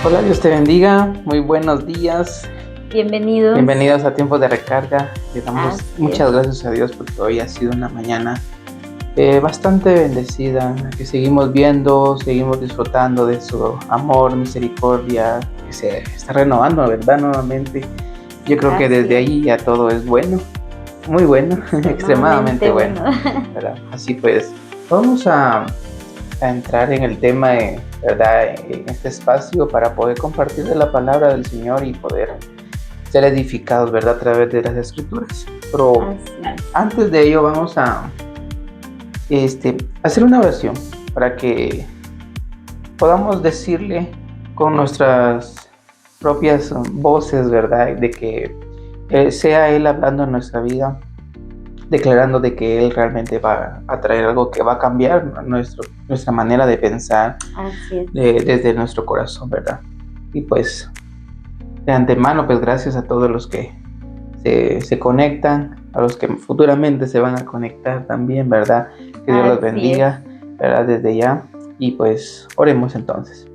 Hola, Dios te bendiga, muy buenos días, Bienvenidos. bienvenidos a Tiempo de Recarga. Le damos Así muchas es. gracias a Dios porque hoy ha sido una mañana bastante bendecida, en la que seguimos viendo, seguimos disfrutando de su amor, misericordia, que se está renovando, ¿verdad? Nuevamente. Yo creo que Así desde es. ahí ya todo es bueno, muy bueno, extremadamente bueno, ¿verdad? Así pues, vamos a entrar en el tema, ¿verdad? En este espacio para poder compartir de la palabra del Señor y poder ser edificados, ¿verdad? A través de las Escrituras. Pero Así es. antes de ello vamos a hacer una oración para que podamos decirle con nuestras propias voces, ¿verdad? De que sea Él hablando en nuestra vida, declarando de que Él realmente va a traer algo que va a cambiar nuestra manera de pensar Así es. desde nuestro corazón, ¿verdad? Y pues de antemano, pues gracias a todos los que se conectan, a los que futuramente se van a conectar también, ¿verdad? Que Dios los Así bendiga, ¿verdad? Desde ya. Y pues oremos entonces.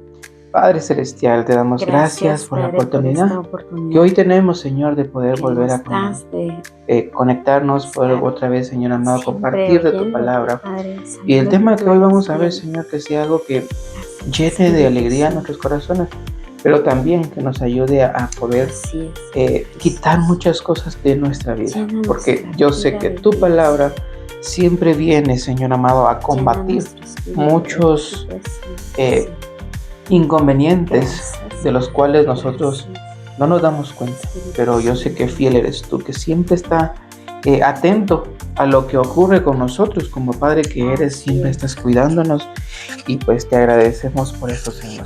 Padre Celestial, te damos gracias por la Padre, por esta oportunidad oportunidad que hoy tenemos, Señor, de poder que volver nos a das de conectarnos, poder estar otra vez, Señor amado, siempre compartir de tu oyéndote, palabra. Padre, Y el sabiendo tema que que tú hoy eres vamos a ver, fiel. Señor, que sea algo que Así es, llene de Espíritu alegría a Santo. nuestros corazones, pero también que nos ayude a poder Así es, quitar muchas cosas de nuestra vida, Llena porque nuestra yo sé vida que de tu ti, palabra siempre viene, Señor amado, a Llena combatir nuestro espíritu muchos de tu presencia, eh, Señor. inconvenientes Gracias, de los Padre, cuales nosotros gracias, no nos damos cuenta, Espíritu pero yo sé que Santo. fiel eres tú, que siempre está atento a lo que ocurre con nosotros, como Padre que eres, Así siempre es. estás cuidándonos y pues te agradecemos por eso, Señor.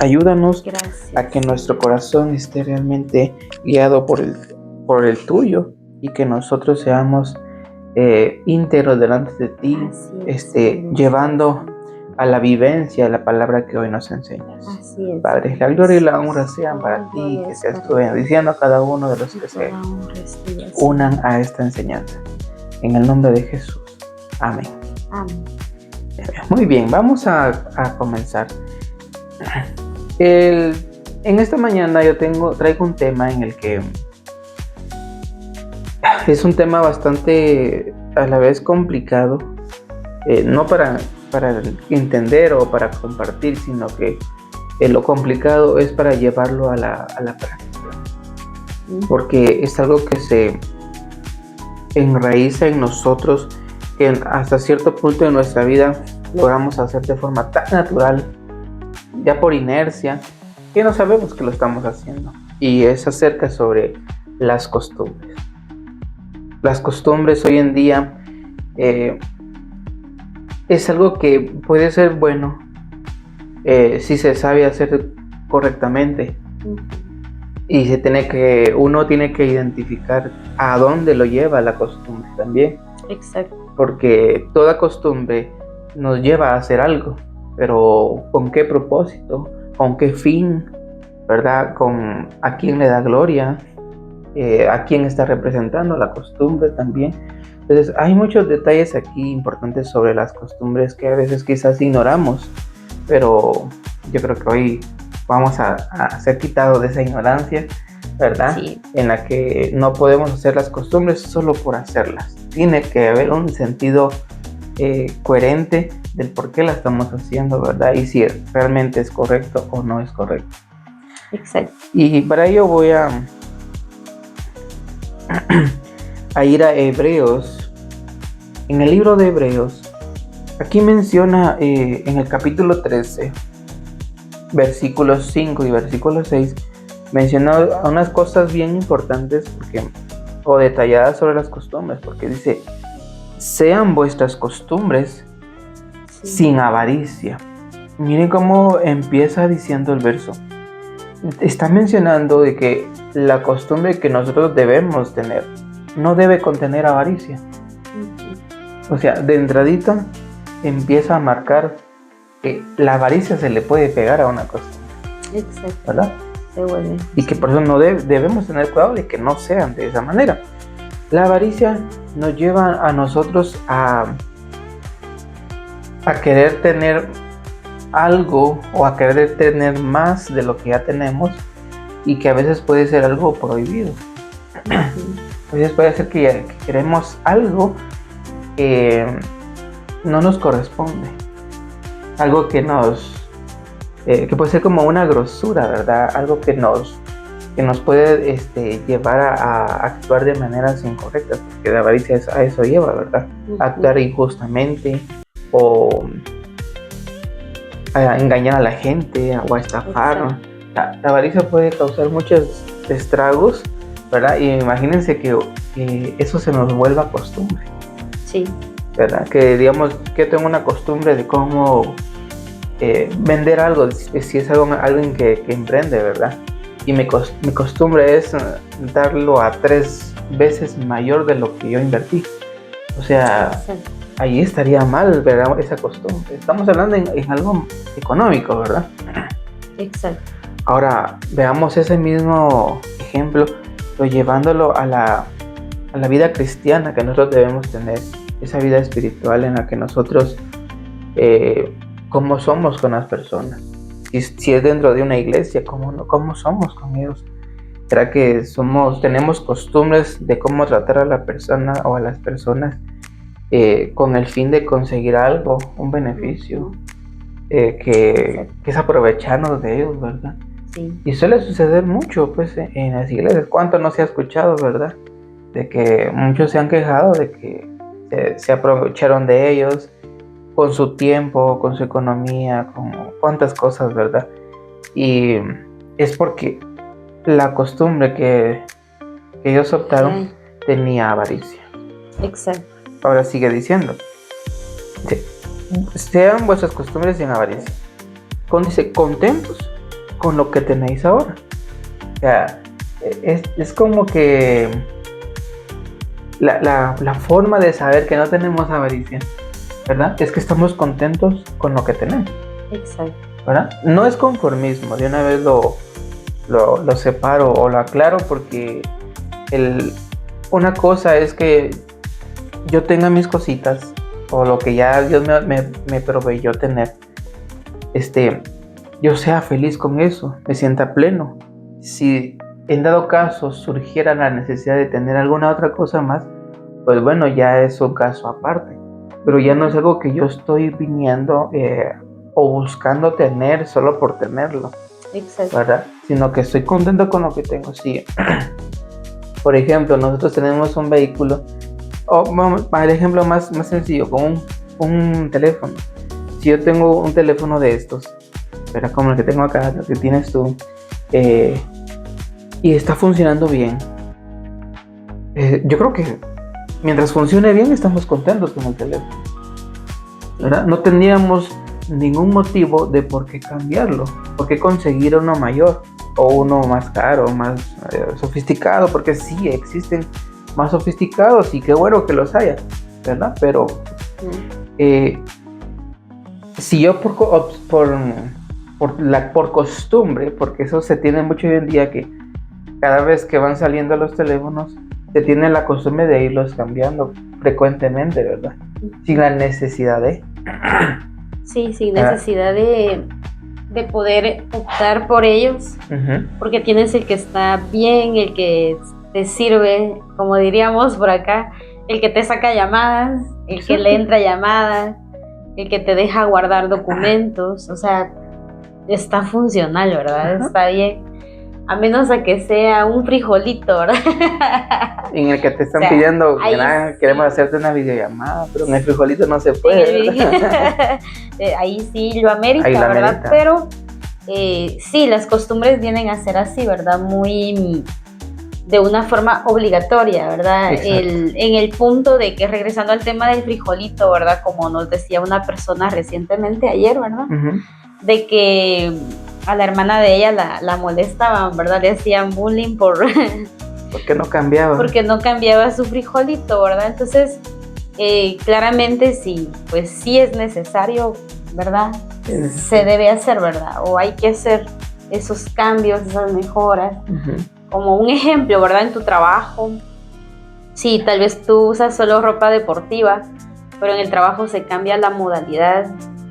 Ayúdanos a que Gracias. nuestro corazón esté realmente guiado por el tuyo y que nosotros seamos íntegros delante de ti, Así es, llevando a la vivencia la palabra que hoy nos enseñas. así es. Padre, la gloria y la honra sean Toda para ti, gloria que es seas para tú ti, bendiciendo a cada uno de los y que se toda honra es tuya, Señor. unan a esta enseñanza. En el nombre de Jesús. Amén. Amén. Muy bien, vamos a comenzar. En esta mañana yo traigo un tema en el que es un tema bastante a la vez complicado, no para entender o para compartir, sino que lo complicado es para llevarlo a la práctica, porque es algo que se enraiza en nosotros, que hasta cierto punto de nuestra vida logramos hacer de forma tan natural, ya por inercia, que no sabemos que lo estamos haciendo. Y es acerca sobre las costumbres. Las costumbres hoy en día es algo que puede ser bueno si se sabe hacer correctamente. Y uno tiene que identificar a dónde lo lleva la costumbre también. Exacto. Porque toda costumbre nos lleva a hacer algo, pero ¿con qué propósito? ¿Con qué fin? ¿Verdad? ¿A quién le da gloria? ¿A quién está representando la costumbre también? Entonces hay muchos detalles aquí importantes sobre las costumbres que a veces quizás ignoramos, pero yo creo que hoy vamos a ser quitados de esa ignorancia, ¿verdad? Sí. En la que no podemos hacer las costumbres solo por hacerlas. Tiene que haber un sentido coherente del por qué la estamos haciendo, ¿verdad? Y si realmente es correcto o no es correcto. Exacto. Y para ello voy a ir a Hebreos. En el libro de Hebreos, aquí menciona en el capítulo 13, versículos 5 y versículo 6, menciona unas cosas bien importantes o detalladas sobre las costumbres, porque dice: sean vuestras costumbres sin avaricia. Miren cómo empieza diciendo el verso. Está mencionando de que la costumbre que nosotros debemos tener no debe contener avaricia. O sea, de entradita empieza a marcar que la avaricia se le puede pegar a una costumbre. Exacto. ¿Verdad? Se vuelve. Y que por eso no debemos tener cuidado de que no sean de esa manera. La avaricia nos lleva a nosotros a querer tener algo o a querer tener más de lo que ya tenemos y que a veces puede ser algo prohibido. A veces puede ser que queremos algo que no nos corresponde, algo que que puede ser como una grosura, ¿verdad? Algo que nos puede llevar a actuar de maneras incorrectas, porque la avaricia a eso lleva, ¿verdad? A actuar injustamente o a engañar a la gente o a estafar. La avaricia puede causar muchos estragos, ¿verdad? Y imagínense que eso se nos vuelva costumbre. Sí. ¿Verdad? Que digamos que tengo una costumbre de cómo vender algo, si es alguien que emprende, ¿verdad? Y mi costumbre es darlo a 3 veces mayor de lo que yo invertí. O sea, ahí estaría mal, ¿verdad? Esa costumbre. Estamos hablando en algo económico, ¿verdad? Exacto. Ahora, veamos ese mismo ejemplo, pero llevándolo a la vida cristiana que nosotros debemos tener, esa vida espiritual en la que nosotros, ¿cómo somos con las personas? Si es dentro de una iglesia, ¿cómo somos con ellos? ¿Será que tenemos costumbres de cómo tratar a la persona o a las personas con el fin de conseguir algo, un beneficio, que es aprovecharnos de ellos, ¿verdad? Sí. Y suele suceder mucho, pues, en las iglesias. ¿Cuánto no se ha escuchado, verdad? De que muchos se han quejado de que se aprovecharon de ellos con su tiempo, con su economía, con cuántas cosas, ¿verdad? Y es porque la costumbre que ellos optaron tenía avaricia. Exacto. Ahora sigue diciendo, sean vuestras costumbres sin avaricia. Dice, contentos con lo que tenéis ahora. O sea, es como que la forma de saber que no tenemos avaricia, ¿verdad? Es que estamos contentos con lo que tenemos. Exacto. ¿Verdad? No es conformismo, de una vez lo separo o lo aclaro, porque una cosa es que yo tenga mis cositas o lo que ya Dios me proveyó tener, yo sea feliz con eso, me sienta pleno. Si en dado caso surgiera la necesidad de tener alguna otra cosa más, pues bueno, ya es un caso aparte, pero ya no es algo que yo estoy viniendo o buscando tener solo por tenerlo. Exacto. ¿Verdad? Sino que estoy contento con lo que tengo. Sí. Por ejemplo, nosotros tenemos un vehículo, vamos al ejemplo más sencillo, con un teléfono. Si yo tengo un teléfono de estos, ¿verdad? Como el que tengo acá, lo que tienes tú, y está funcionando bien, yo creo que mientras funcione bien estamos contentos con el teléfono, ¿verdad? No tendríamos ningún motivo de por qué cambiarlo, por qué conseguir uno mayor o uno más caro, más sofisticado, porque sí existen más sofisticados y qué bueno que los haya, ¿verdad? Pero si yo por costumbre, porque eso se tiene mucho hoy en día, que cada vez que van saliendo los teléfonos se tiene la costumbre de irlos cambiando frecuentemente, ¿verdad? Sin la necesidad de... Sí, sin necesidad de poder optar por ellos, porque tienes el que está bien, el que te sirve, como diríamos por acá, el que te saca llamadas, el que le entra llamadas, el que te deja guardar documentos, o sea, está funcional, ¿verdad? Está bien, a menos a que sea un frijolito, ¿verdad? En el que te están pidiendo, queremos hacerte una videollamada, pero en el frijolito no se puede. Ahí sí lo amerita, ¿verdad? Pero sí, las costumbres vienen a ser así, ¿verdad? Muy de una forma obligatoria, ¿verdad? En el punto de que, regresando al tema del frijolito, ¿verdad? Como nos decía una persona recientemente, ayer, ¿verdad? De que a la hermana de ella la molestaban, ¿verdad? Le hacían bullying porque no cambiaba. Porque no cambiaba su frijolito, ¿verdad? Entonces, claramente sí, pues sí es necesario, ¿verdad? Se debe hacer, ¿verdad? O hay que hacer esos cambios, esas mejoras. Como un ejemplo, ¿verdad? En tu trabajo, sí, tal vez tú usas solo ropa deportiva, pero en el trabajo se cambia la modalidad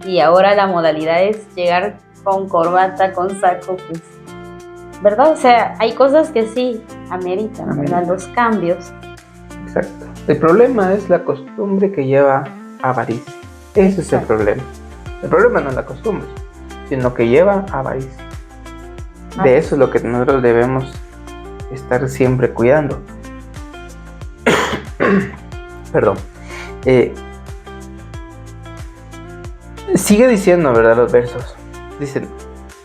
y ahora la modalidad es llegar con corbata, con saco, pues, ¿verdad? O sea, hay cosas que sí ameritan, ¿verdad? Los cambios. Exacto. El problema es la costumbre que lleva avaricia. Ese es el problema. El problema no es la costumbre, sino que lleva avaricia. De eso es lo que nosotros debemos estar siempre cuidando. Perdón. Sigue diciendo, ¿verdad? Los versos. Dicen,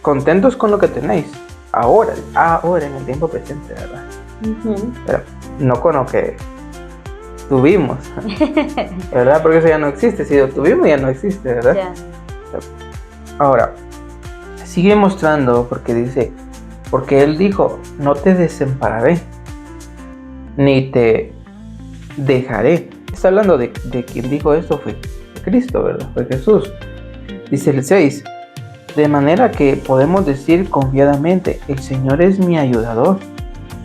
contentos con lo que tenéis. Ahora en el tiempo presente, ¿verdad? Pero no con lo que tuvimos, ¿verdad? Porque eso ya no existe. Si lo tuvimos, ya no existe, ¿verdad? Ya. Ahora, sigue mostrando porque dice, porque él dijo, no te desampararé, ni te dejaré. Está hablando de quien dijo esto, fue Cristo, ¿verdad? Fue Jesús. Dice el 6, de manera que podemos decir confiadamente, el Señor es mi ayudador,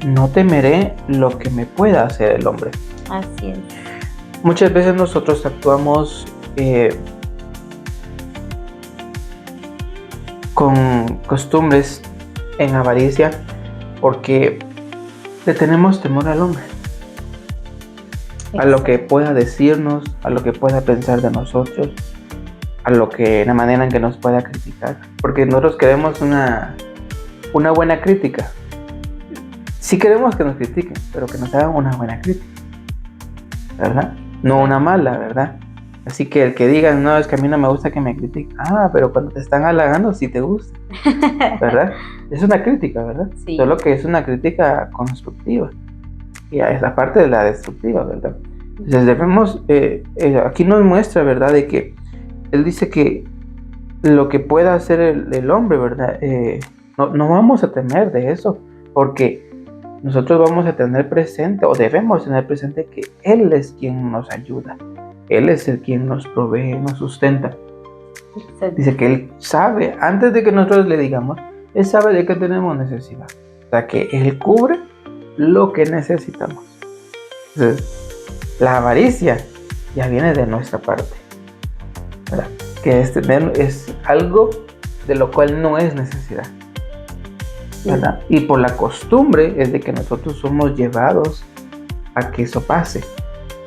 no temeré lo que me pueda hacer el hombre. Así es. Muchas veces nosotros actuamos con costumbres en avaricia porque le tenemos temor al hombre. A lo que pueda decirnos, a lo que pueda pensar de nosotros, a la manera en que nos pueda criticar, porque nosotros queremos una buena crítica. Sí queremos que nos critiquen, pero que nos hagan una buena crítica, ¿verdad? No una mala, ¿verdad? Así que el que digan, no, es que a mí no me gusta que me critiquen. Pero cuando te están halagando sí te gusta, ¿verdad? Es una crítica, ¿verdad? Sí. Solo que es una crítica constructiva. Y es la parte de la destructiva, ¿verdad? Entonces debemos, aquí nos muestra, ¿verdad? De que él dice que lo que pueda hacer el hombre, ¿verdad? No vamos a temer de eso, porque nosotros vamos a tener presente, o debemos tener presente, que Él es quien nos ayuda. Él es el quien nos provee, nos sustenta. Exacto. Dice que Él sabe, antes de que nosotros le digamos, Él sabe de qué tenemos necesidad. O sea, que Él cubre lo que necesitamos. Entonces, la avaricia ya viene de nuestra parte, ¿verdad? Que es algo de lo cual no es necesidad, ¿verdad? Y por la costumbre es de que nosotros somos llevados a que eso pase.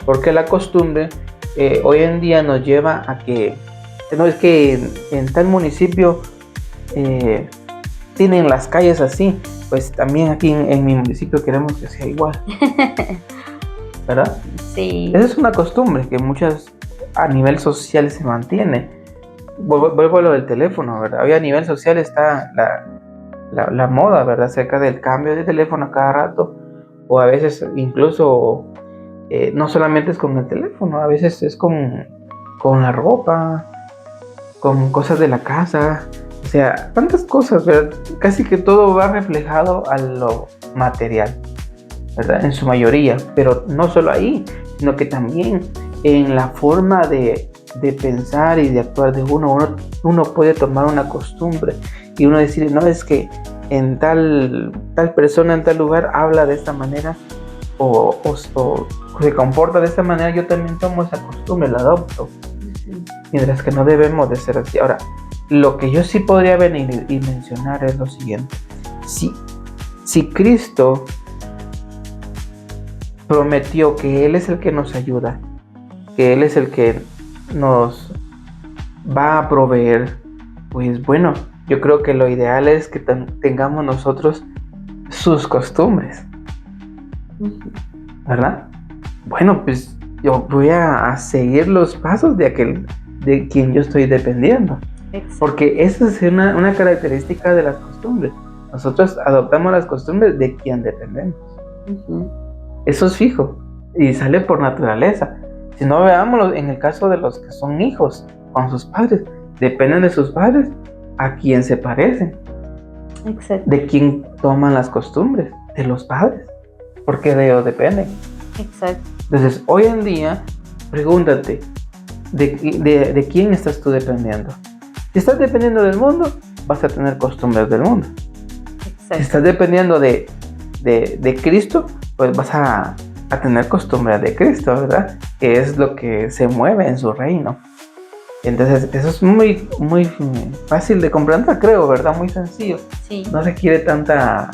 Porque la costumbre hoy en día nos lleva a que, no es que en tal municipio tienen las calles así, pues también aquí en mi municipio queremos que sea igual, ¿verdad? Sí. Esa es una costumbre que muchas a nivel social se mantiene. Vuelvo a lo del teléfono, ¿verdad? Hoy a nivel social está la moda, ¿verdad? Acerca del cambio de teléfono a cada rato, o a veces incluso no solamente es con el teléfono, a veces es con la ropa, con cosas de la casa. O sea, tantas cosas, ¿verdad? Casi que todo va reflejado a lo material, ¿verdad? En su mayoría, pero no solo ahí, sino que también en la forma de pensar y de actuar de uno puede tomar una costumbre y uno decir, no, es que en tal persona en tal lugar habla de esta manera o se comporta de esta manera, yo también tomo esa costumbre, la adopto, mientras que no debemos de ser así. Ahora, lo que yo sí podría venir y mencionar es lo siguiente: si Cristo prometió que Él es el que nos ayuda, que Él es el que nos va a proveer, pues bueno, yo creo que lo ideal es que tengamos nosotros sus costumbres, ¿verdad? Bueno, pues yo voy a seguir los pasos de quien yo estoy dependiendo. Exacto. Porque esa es una característica de las costumbres. Nosotros adoptamos las costumbres de quien dependemos. Eso es fijo y sale por naturaleza. Si no, veámoslo en el caso de los que son hijos con sus padres. Dependen de sus padres, a quien se parecen. Exacto. De quién toman las costumbres, de los padres, porque de ellos dependen. Exacto. Entonces, hoy en día, pregúntate, ¿de quién estás tú dependiendo? Si estás dependiendo del mundo, vas a tener costumbres del mundo. Exacto. Si estás dependiendo de Cristo, pues vas a tener costumbres de Cristo, ¿verdad? Que es lo que se mueve en su reino. Entonces, eso es muy, muy fácil de comprender, creo, ¿verdad? Muy sencillo. Sí. No requiere tanta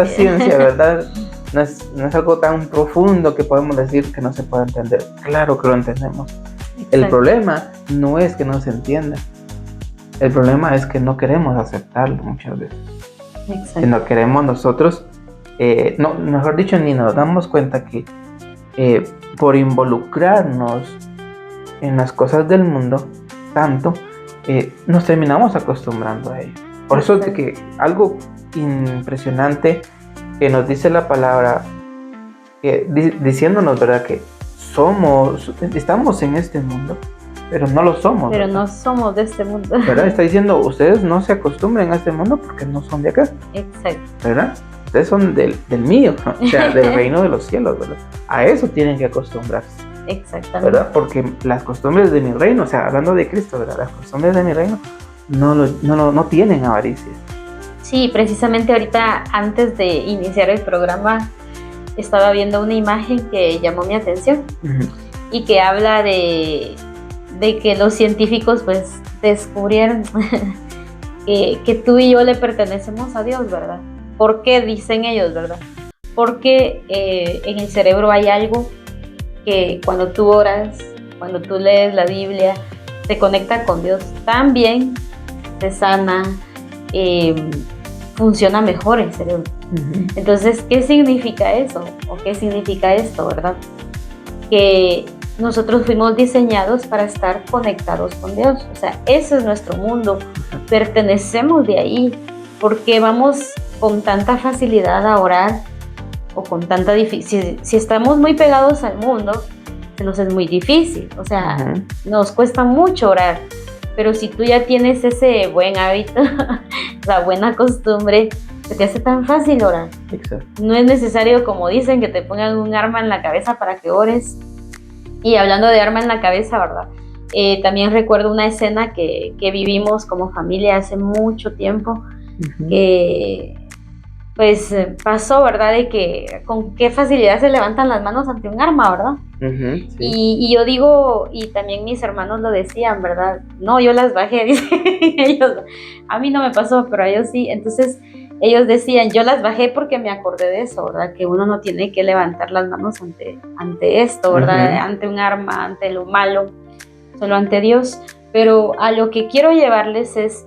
ciencia, ¿verdad? No es algo tan profundo que podemos decir que no se puede entender. Claro que lo entendemos. Exacto. El problema no es que no se entienda. El problema es que no queremos aceptarlo muchas veces. Exacto. Que no queremos nosotros, mejor dicho, ni nos damos cuenta que por involucrarnos en las cosas del mundo tanto, nos terminamos acostumbrando a ello. Por eso es que algo impresionante que nos dice la palabra, diciéndonos, ¿verdad?, que estamos en este mundo, pero no lo somos. Pero ¿verdad? No somos de este mundo. ¿Verdad? Está diciendo, ustedes no se acostumbren a este mundo porque no son de acá. Exacto. ¿Verdad? Ustedes son del mío, o sea, del reino de los cielos, ¿verdad? A eso tienen que acostumbrarse. Exactamente. ¿Verdad? Porque las costumbres de mi reino, o sea, hablando de Cristo, ¿verdad? Las costumbres de mi reino no tienen avaricia. Sí, precisamente ahorita, antes de iniciar el programa, estaba viendo una imagen que llamó mi atención. Uh-huh. Y que habla de que los científicos pues descubrieron que tú y yo le pertenecemos a Dios, ¿verdad? ¿Por qué dicen ellos, verdad? Porque en el cerebro hay algo que cuando tú oras, cuando tú lees la Biblia, te conecta con Dios tan bien, te sana, funciona mejor el cerebro. Uh-huh. Entonces, ¿qué significa eso? ¿O qué significa esto, verdad? Que nosotros fuimos diseñados para estar conectados con Dios. O sea, ese es nuestro mundo. Pertenecemos de ahí. Porque vamos con tanta facilidad a orar o con tanta dificultad. Si estamos muy pegados al mundo, se nos es muy difícil. O sea, uh-huh, nos cuesta mucho orar. Pero si tú ya tienes ese buen hábito, la buena costumbre, se te hace tan fácil orar. Exacto. No es necesario, como dicen, que te pongan un arma en la cabeza para que ores. Y hablando de arma en la cabeza, ¿verdad? También recuerdo una escena que vivimos como familia hace mucho tiempo, uh-huh, que pues pasó, ¿verdad? De que con qué facilidad se levantan las manos ante un arma, ¿verdad? Uh-huh, sí. Y yo digo, y también mis hermanos lo decían, ¿verdad? No, yo las bajé, dicen ellos. A mí no me pasó, pero a ellos sí. Entonces ellos decían, yo las bajé porque me acordé de eso, ¿verdad? Que uno no tiene que levantar las manos ante esto, ¿verdad? Uh-huh. Ante un arma, ante lo malo, solo ante Dios. Pero a lo que quiero llevarles es,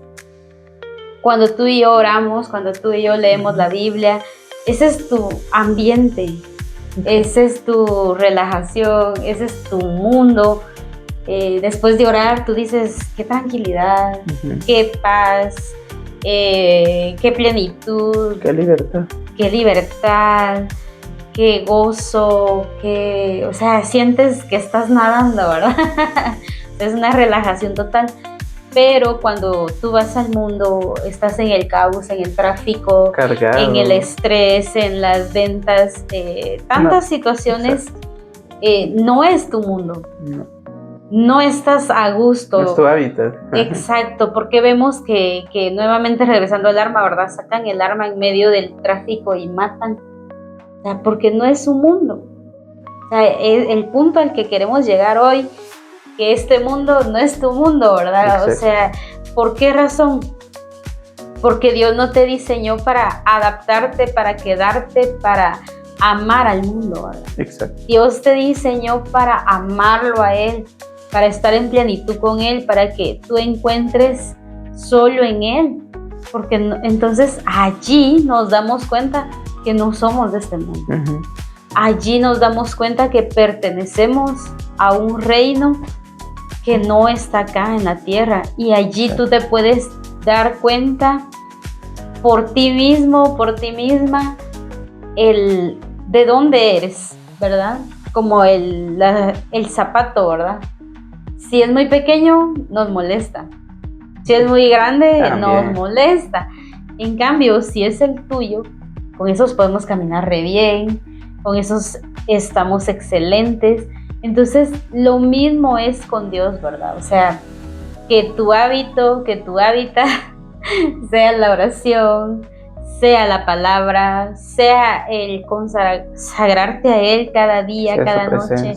cuando tú y yo oramos, cuando tú y yo leemos la Biblia, ese es tu ambiente, esa es tu relajación, ese es tu mundo. Después de orar, tú dices, qué tranquilidad, uh-huh, qué paz, qué plenitud, qué libertad, qué gozo, o sea, sientes que estás nadando, ¿verdad? Es una relajación total. Pero cuando tú vas al mundo, estás en el caos, en el tráfico, cargado, en el estrés, en las ventas, tantas situaciones, no es tu mundo. No estás a gusto. No es tu hábitat. Exacto, porque vemos que nuevamente regresando al arma, ¿verdad? Sacan el arma en medio del tráfico y matan. O sea, porque no es su mundo. O sea, el punto al que queremos llegar hoy, que este mundo no es tu mundo, ¿verdad? Exacto. O sea, ¿por qué razón? Porque Dios no te diseñó para adaptarte, para quedarte, para amar al mundo, ¿verdad? Exacto. Dios te diseñó para amarlo a Él, para estar en plenitud con Él, para que tú encuentres solo en Él. Porque entonces allí nos damos cuenta que no somos de este mundo. Uh-huh. Allí nos damos cuenta que pertenecemos a un reino que no está acá en la tierra, y allí tú te puedes dar cuenta por ti mismo, por ti misma, de dónde eres, ¿verdad? Como el zapato, ¿verdad? Si es muy pequeño, nos molesta. Si es muy grande, también nos molesta. En cambio, si es el tuyo, con esos podemos caminar re bien, con esos estamos excelentes. Entonces, lo mismo es con Dios, ¿verdad? O sea, que tu hábito, que tu hábitat sea la oración, sea la palabra, sea el consagrarte a Él cada día, sea cada noche,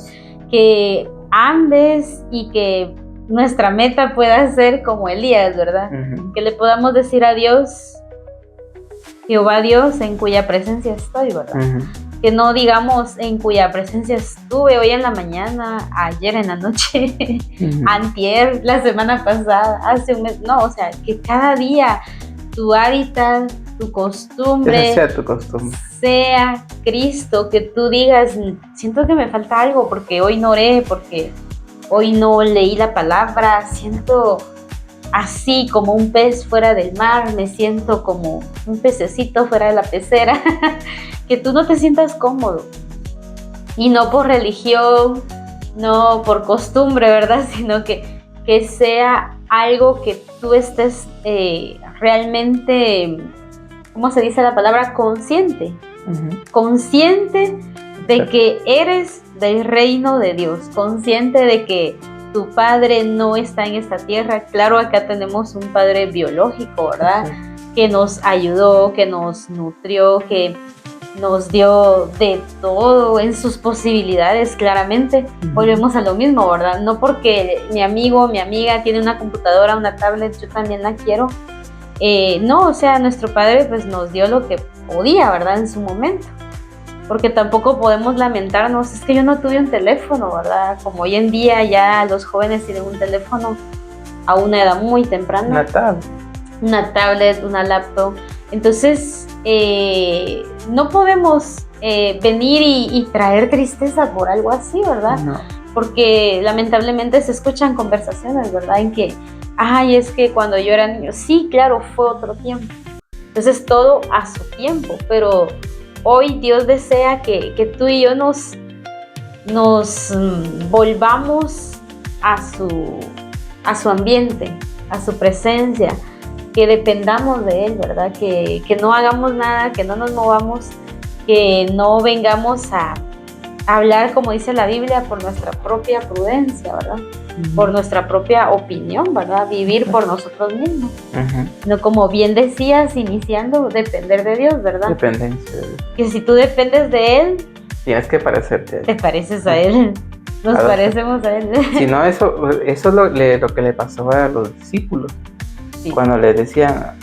que andes y que nuestra meta pueda ser como Elías, ¿verdad? Uh-huh. Que le podamos decir a Dios, Jehová Dios, en cuya presencia estoy, ¿verdad? Uh-huh. Que no digamos en cuya presencia estuve hoy en la mañana, ayer en la noche, uh-huh. Antier, la semana pasada, hace un mes. No, o sea, que cada día tu hábitat, tu costumbre, sea Cristo, que tú digas, siento que me falta algo porque hoy no oré, porque hoy no leí la palabra, siento así como un pez fuera del mar, me siento como un pececito fuera de la pecera. Que tú no te sientas cómodo, y no por religión, no por costumbre, ¿verdad? Sino que sea algo que tú estés realmente, ¿cómo se dice la palabra? Consciente. Uh-huh. Consciente de que eres del reino de Dios, consciente de que tu padre no está en esta tierra. Claro, acá tenemos un padre biológico, ¿verdad? Uh-huh. Que nos ayudó, que nos nutrió, que nos dio de todo en sus posibilidades, claramente. Uh-huh. Volvemos a lo mismo, ¿verdad? No porque mi amigo, mi amiga tiene una computadora, una tablet, yo también la quiero. No, o sea, nuestro padre pues nos dio lo que podía, ¿verdad? En su momento. Porque tampoco podemos lamentarnos, es que yo no tuve un teléfono, ¿verdad? Como hoy en día ya los jóvenes tienen un teléfono a una edad muy temprana. Una tablet, una laptop. Entonces, no podemos venir y traer tristeza por algo así, ¿verdad? No. Porque lamentablemente se escuchan conversaciones, ¿verdad? En que, ay, es que cuando yo era niño, sí, claro, fue otro tiempo. Entonces todo a su tiempo, pero hoy Dios desea que tú y yo nos volvamos a su ambiente, a su presencia, que dependamos de Él, ¿verdad? Que no hagamos nada, que no nos movamos, que no vengamos a hablar, como dice la Biblia, por nuestra propia prudencia, ¿verdad? Uh-huh. Por nuestra propia opinión, ¿verdad? Vivir por nosotros mismos. Uh-huh. No, como bien decías, iniciando, depender de Dios, ¿verdad? Dependencia. Que si tú dependes de Él, tienes que parecerte a Él. Te pareces a Él. Nos parecemos a Él. Si no, eso es lo que le pasó a los discípulos. Sí. Cuando le decían,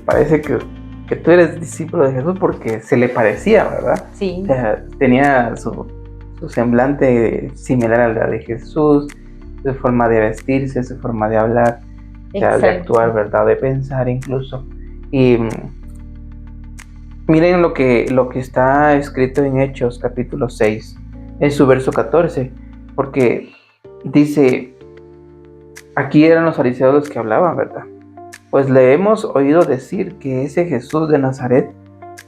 parece que tú eres discípulo de Jesús, porque se le parecía, ¿verdad? Sí. O sea, tenía su semblante similar a la de Jesús, su forma de vestirse, su forma de hablar, o sea, de actuar, ¿verdad? De pensar incluso. Y miren lo que está escrito en Hechos capítulo 6, en su verso 14, porque dice, aquí eran los fariseos los que hablaban, ¿verdad? Pues le hemos oído decir que ese Jesús de Nazaret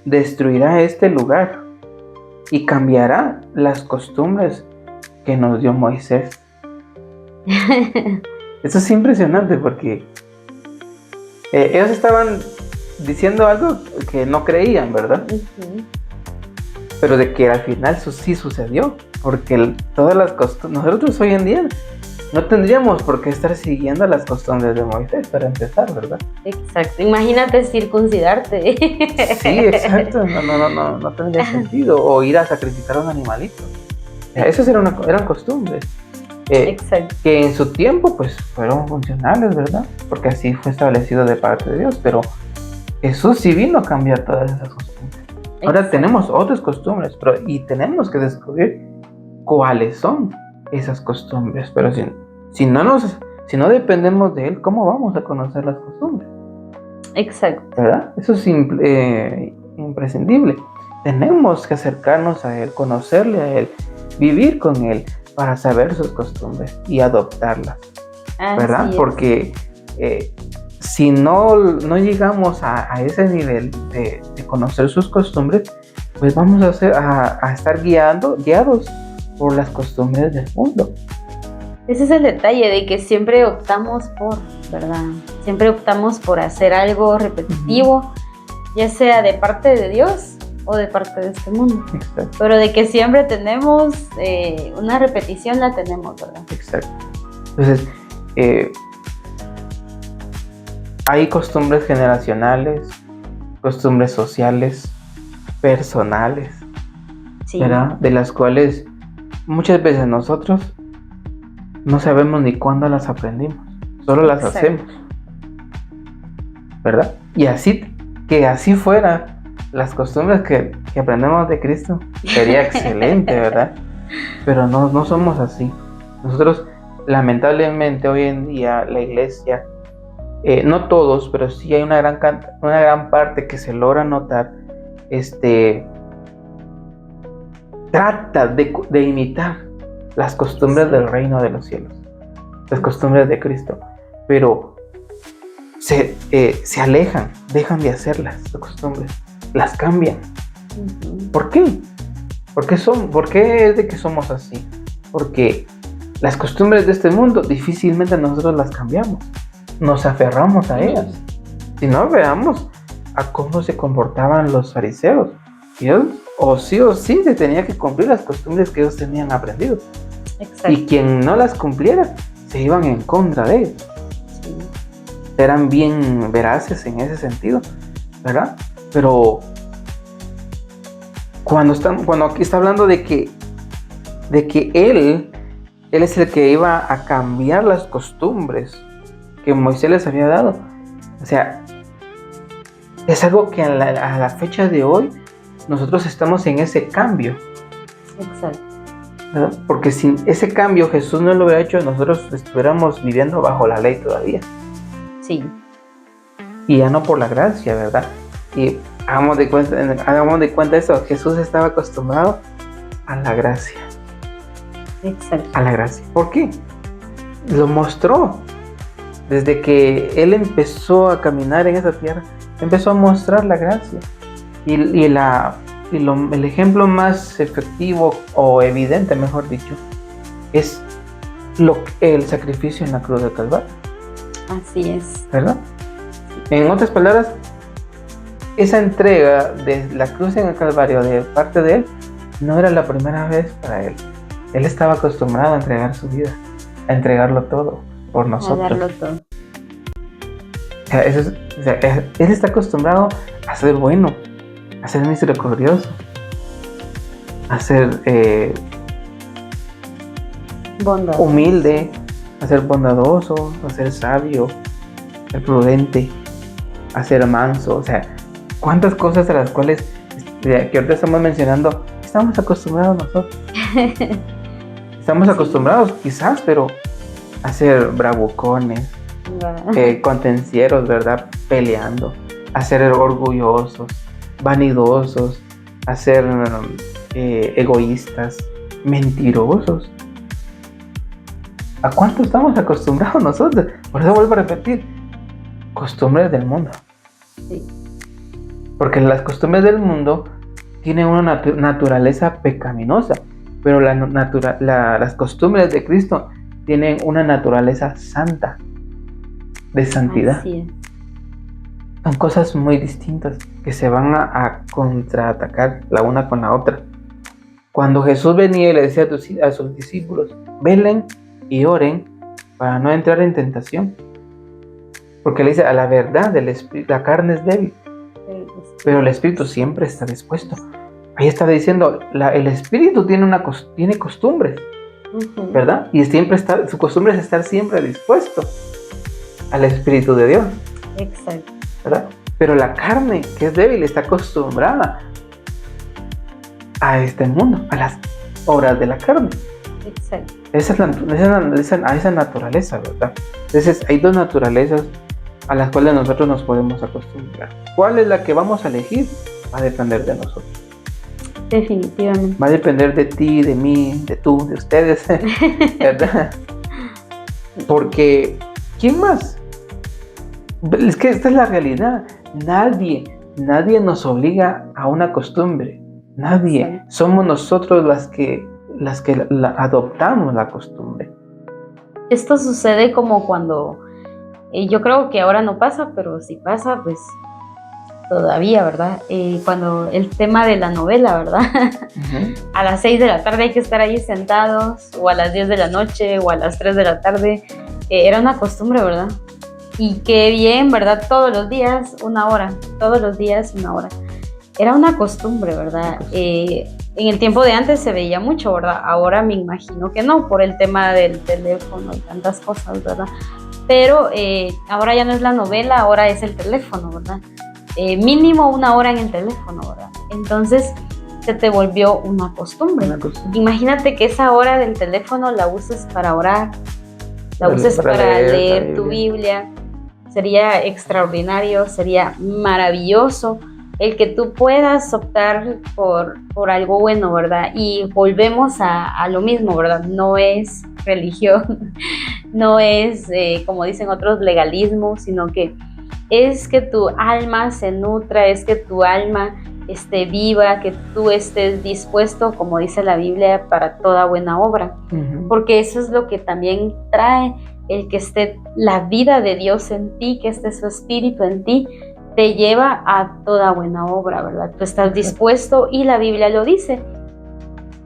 destruirá este lugar y cambiará las costumbres que nos dio Moisés. Eso es impresionante, porque ellos estaban diciendo algo que no creían, ¿verdad? Uh-huh. Pero de que al final eso sí sucedió, porque todas las costumbres, nosotros hoy en día no tendríamos por qué estar siguiendo las costumbres de Moisés, para empezar, ¿verdad? Exacto. Imagínate circuncidarte. Sí, exacto. No tendría sentido. O ir a sacrificar a un animalito. Esas eran costumbres. Exacto. Que en su tiempo, pues, fueron funcionales, ¿verdad? Porque así fue establecido de parte de Dios. Pero Jesús sí vino a cambiar todas esas costumbres. Ahora Exacto. Tenemos otras costumbres, y tenemos que descubrir cuáles son esas costumbres. Pero si no dependemos de Él, ¿cómo vamos a conocer las costumbres? Exacto. ¿Verdad? Eso es imprescindible. Tenemos que acercarnos a Él, conocerle a Él, vivir con Él, para saber sus costumbres y adoptarlas. ¿Verdad? Porque si no llegamos a ese nivel de conocer sus costumbres, pues vamos a estar guiados por las costumbres del mundo. Ese es el detalle, de que siempre optamos por, ¿verdad? Siempre optamos por hacer algo repetitivo, uh-huh. ya sea de parte de Dios o de parte de este mundo. Exacto. Pero de que siempre tenemos una repetición, la tenemos, ¿verdad? Exacto. Entonces, hay costumbres generacionales, costumbres sociales, personales, sí. ¿verdad? De las cuales muchas veces nosotros no sabemos ni cuándo las aprendimos, solo las hacemos, ¿verdad? Y así fuera las costumbres que aprendemos de Cristo, sería excelente, ¿verdad? Pero no somos así. Nosotros, lamentablemente, hoy en día la iglesia, no todos, pero sí hay una gran parte que se logra notar, trata de imitar las costumbres del reino de los cielos, las costumbres de Cristo, pero se alejan, dejan de hacerlas, las costumbres, las cambian. ¿Por qué? ¿Por qué es de que somos así? Porque las costumbres de este mundo difícilmente nosotros las cambiamos, nos aferramos a ellas. Si no, veamos a cómo se comportaban los fariseos. Ellos, o sí se tenía que cumplir las costumbres que ellos tenían aprendido. Exacto. Y quien no las cumpliera, se iban en contra de ellos. Sí. Eran bien veraces en ese sentido, ¿verdad? Pero cuando aquí está hablando de que él es el que iba a cambiar las costumbres que Moisés les había dado. O sea, es algo que a la fecha de hoy nosotros estamos en ese cambio. Exacto. ¿Verdad? Porque sin ese cambio Jesús no lo hubiera hecho, nosotros estuviéramos viviendo bajo la ley todavía. Sí. Y ya no por la gracia, ¿verdad? Y hagamos de cuenta eso, Jesús estaba acostumbrado a la gracia. Exacto. A la gracia. ¿Por qué? Lo mostró. Desde que Él empezó a caminar en esa tierra, empezó a mostrar la gracia. El ejemplo más efectivo o evidente, mejor dicho, es el sacrificio en la cruz del Calvario. Así es. ¿Verdad? En otras palabras, esa entrega de la cruz en el Calvario de parte de Él no era la primera vez para Él. Él estaba acostumbrado a entregar su vida, a entregarlo todo por nosotros. A darlo todo. Él está acostumbrado a ser bueno, a ser misericordioso, a ser humilde, a ser bondadoso, a ser sabio, a ser prudente, a ser manso. O sea, cuántas cosas a las cuales que ahorita estamos mencionando estamos acostumbrados nosotros. Estamos acostumbrados quizás, pero a ser bravucones, contencieros, ¿verdad? Peleando, a ser orgullosos, vanidosos, a ser egoístas, mentirosos. ¿A cuánto estamos acostumbrados nosotros? Por eso vuelvo a repetir, costumbres del mundo. Sí. Porque las costumbres del mundo tienen una naturaleza pecaminosa, pero las costumbres de Cristo tienen una naturaleza santa, de santidad. Así es. Son cosas muy distintas que se van a contraatacar la una con la otra. Cuando Jesús venía y le decía a sus discípulos, velen y oren para no entrar en tentación. Porque le dice, a la verdad, la carne es débil, pero el espíritu siempre está dispuesto. Ahí está diciendo, el espíritu tiene costumbres, ¿verdad? Y su costumbre es estar siempre dispuesto al espíritu de Dios. Exacto. ¿Verdad? Pero la carne, que es débil, está acostumbrada a este mundo, a las obras de la carne. Exacto. A esa naturaleza, ¿verdad? Entonces hay dos naturalezas a las cuales nosotros nos podemos acostumbrar. ¿Cuál es la que vamos a elegir? Va a depender de nosotros. Definitivamente. Va a depender de ti, de mí, de tú, de ustedes, ¿verdad? Porque, ¿quién más? Es que esta es la realidad. Nadie nos obliga a una costumbre. Nadie. Sí. Somos nosotros las que adoptamos la costumbre. Esto sucede como cuando, yo creo que ahora no pasa, pero si pasa, pues todavía, ¿verdad? Cuando el tema de la novela, ¿verdad? Uh-huh. A las 6 de la tarde hay que estar ahí sentados, o a las 10 de la noche, o a las 3 de la tarde. Era una costumbre, ¿verdad? Y qué bien, ¿verdad? Todos los días 1 hora. Era una costumbre, ¿verdad? En el tiempo de antes se veía mucho, ¿verdad? Ahora me imagino que no, por el tema del teléfono y tantas cosas, ¿verdad? Pero ahora ya no es la novela, ahora es el teléfono, ¿verdad? Mínimo 1 hora en el teléfono, ¿verdad? Entonces se te volvió una costumbre. Imagínate que esa hora del teléfono la uses para orar, la uses para leer tu Biblia. Sería extraordinario, sería maravilloso el que tú puedas optar por algo bueno, ¿verdad? Y volvemos a lo mismo, ¿verdad? No es religión, no es, como dicen otros, legalismo, sino que es que tu alma se nutra, es que tu alma esté viva, que tú estés dispuesto, como dice la Biblia, para toda buena obra. Porque eso es lo que también trae el que esté la vida de Dios en ti, que esté su espíritu en ti, te lleva a toda buena obra, ¿verdad? Tú estás dispuesto y la Biblia lo dice,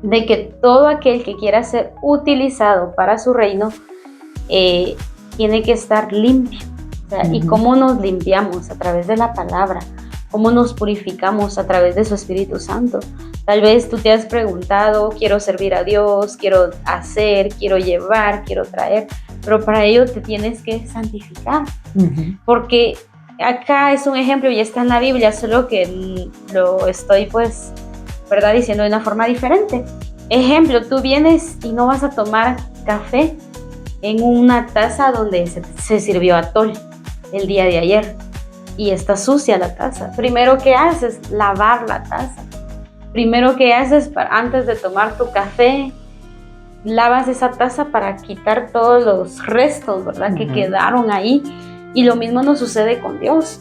de que todo aquel que quiera ser utilizado para su reino tiene que estar limpio. O sea, ¿y cómo nos limpiamos? A través de la palabra. ¿Cómo nos purificamos? A través de su Espíritu Santo. Tal vez tú te has preguntado, quiero servir a Dios, quiero hacer, quiero llevar, quiero traer, pero para ello te tienes que santificar. Porque acá es un ejemplo y está en la Biblia, solo que lo estoy, pues, ¿verdad?, diciendo de una forma diferente. Ejemplo, tú vienes y no vas a tomar café en una taza donde se sirvió atol el día de ayer y está sucia la taza. Primero que haces, lavar la taza. Primero que haces, antes de tomar tu café, lavas esa taza para quitar todos los restos, ¿verdad?, que quedaron ahí. Y lo mismo nos sucede con Dios.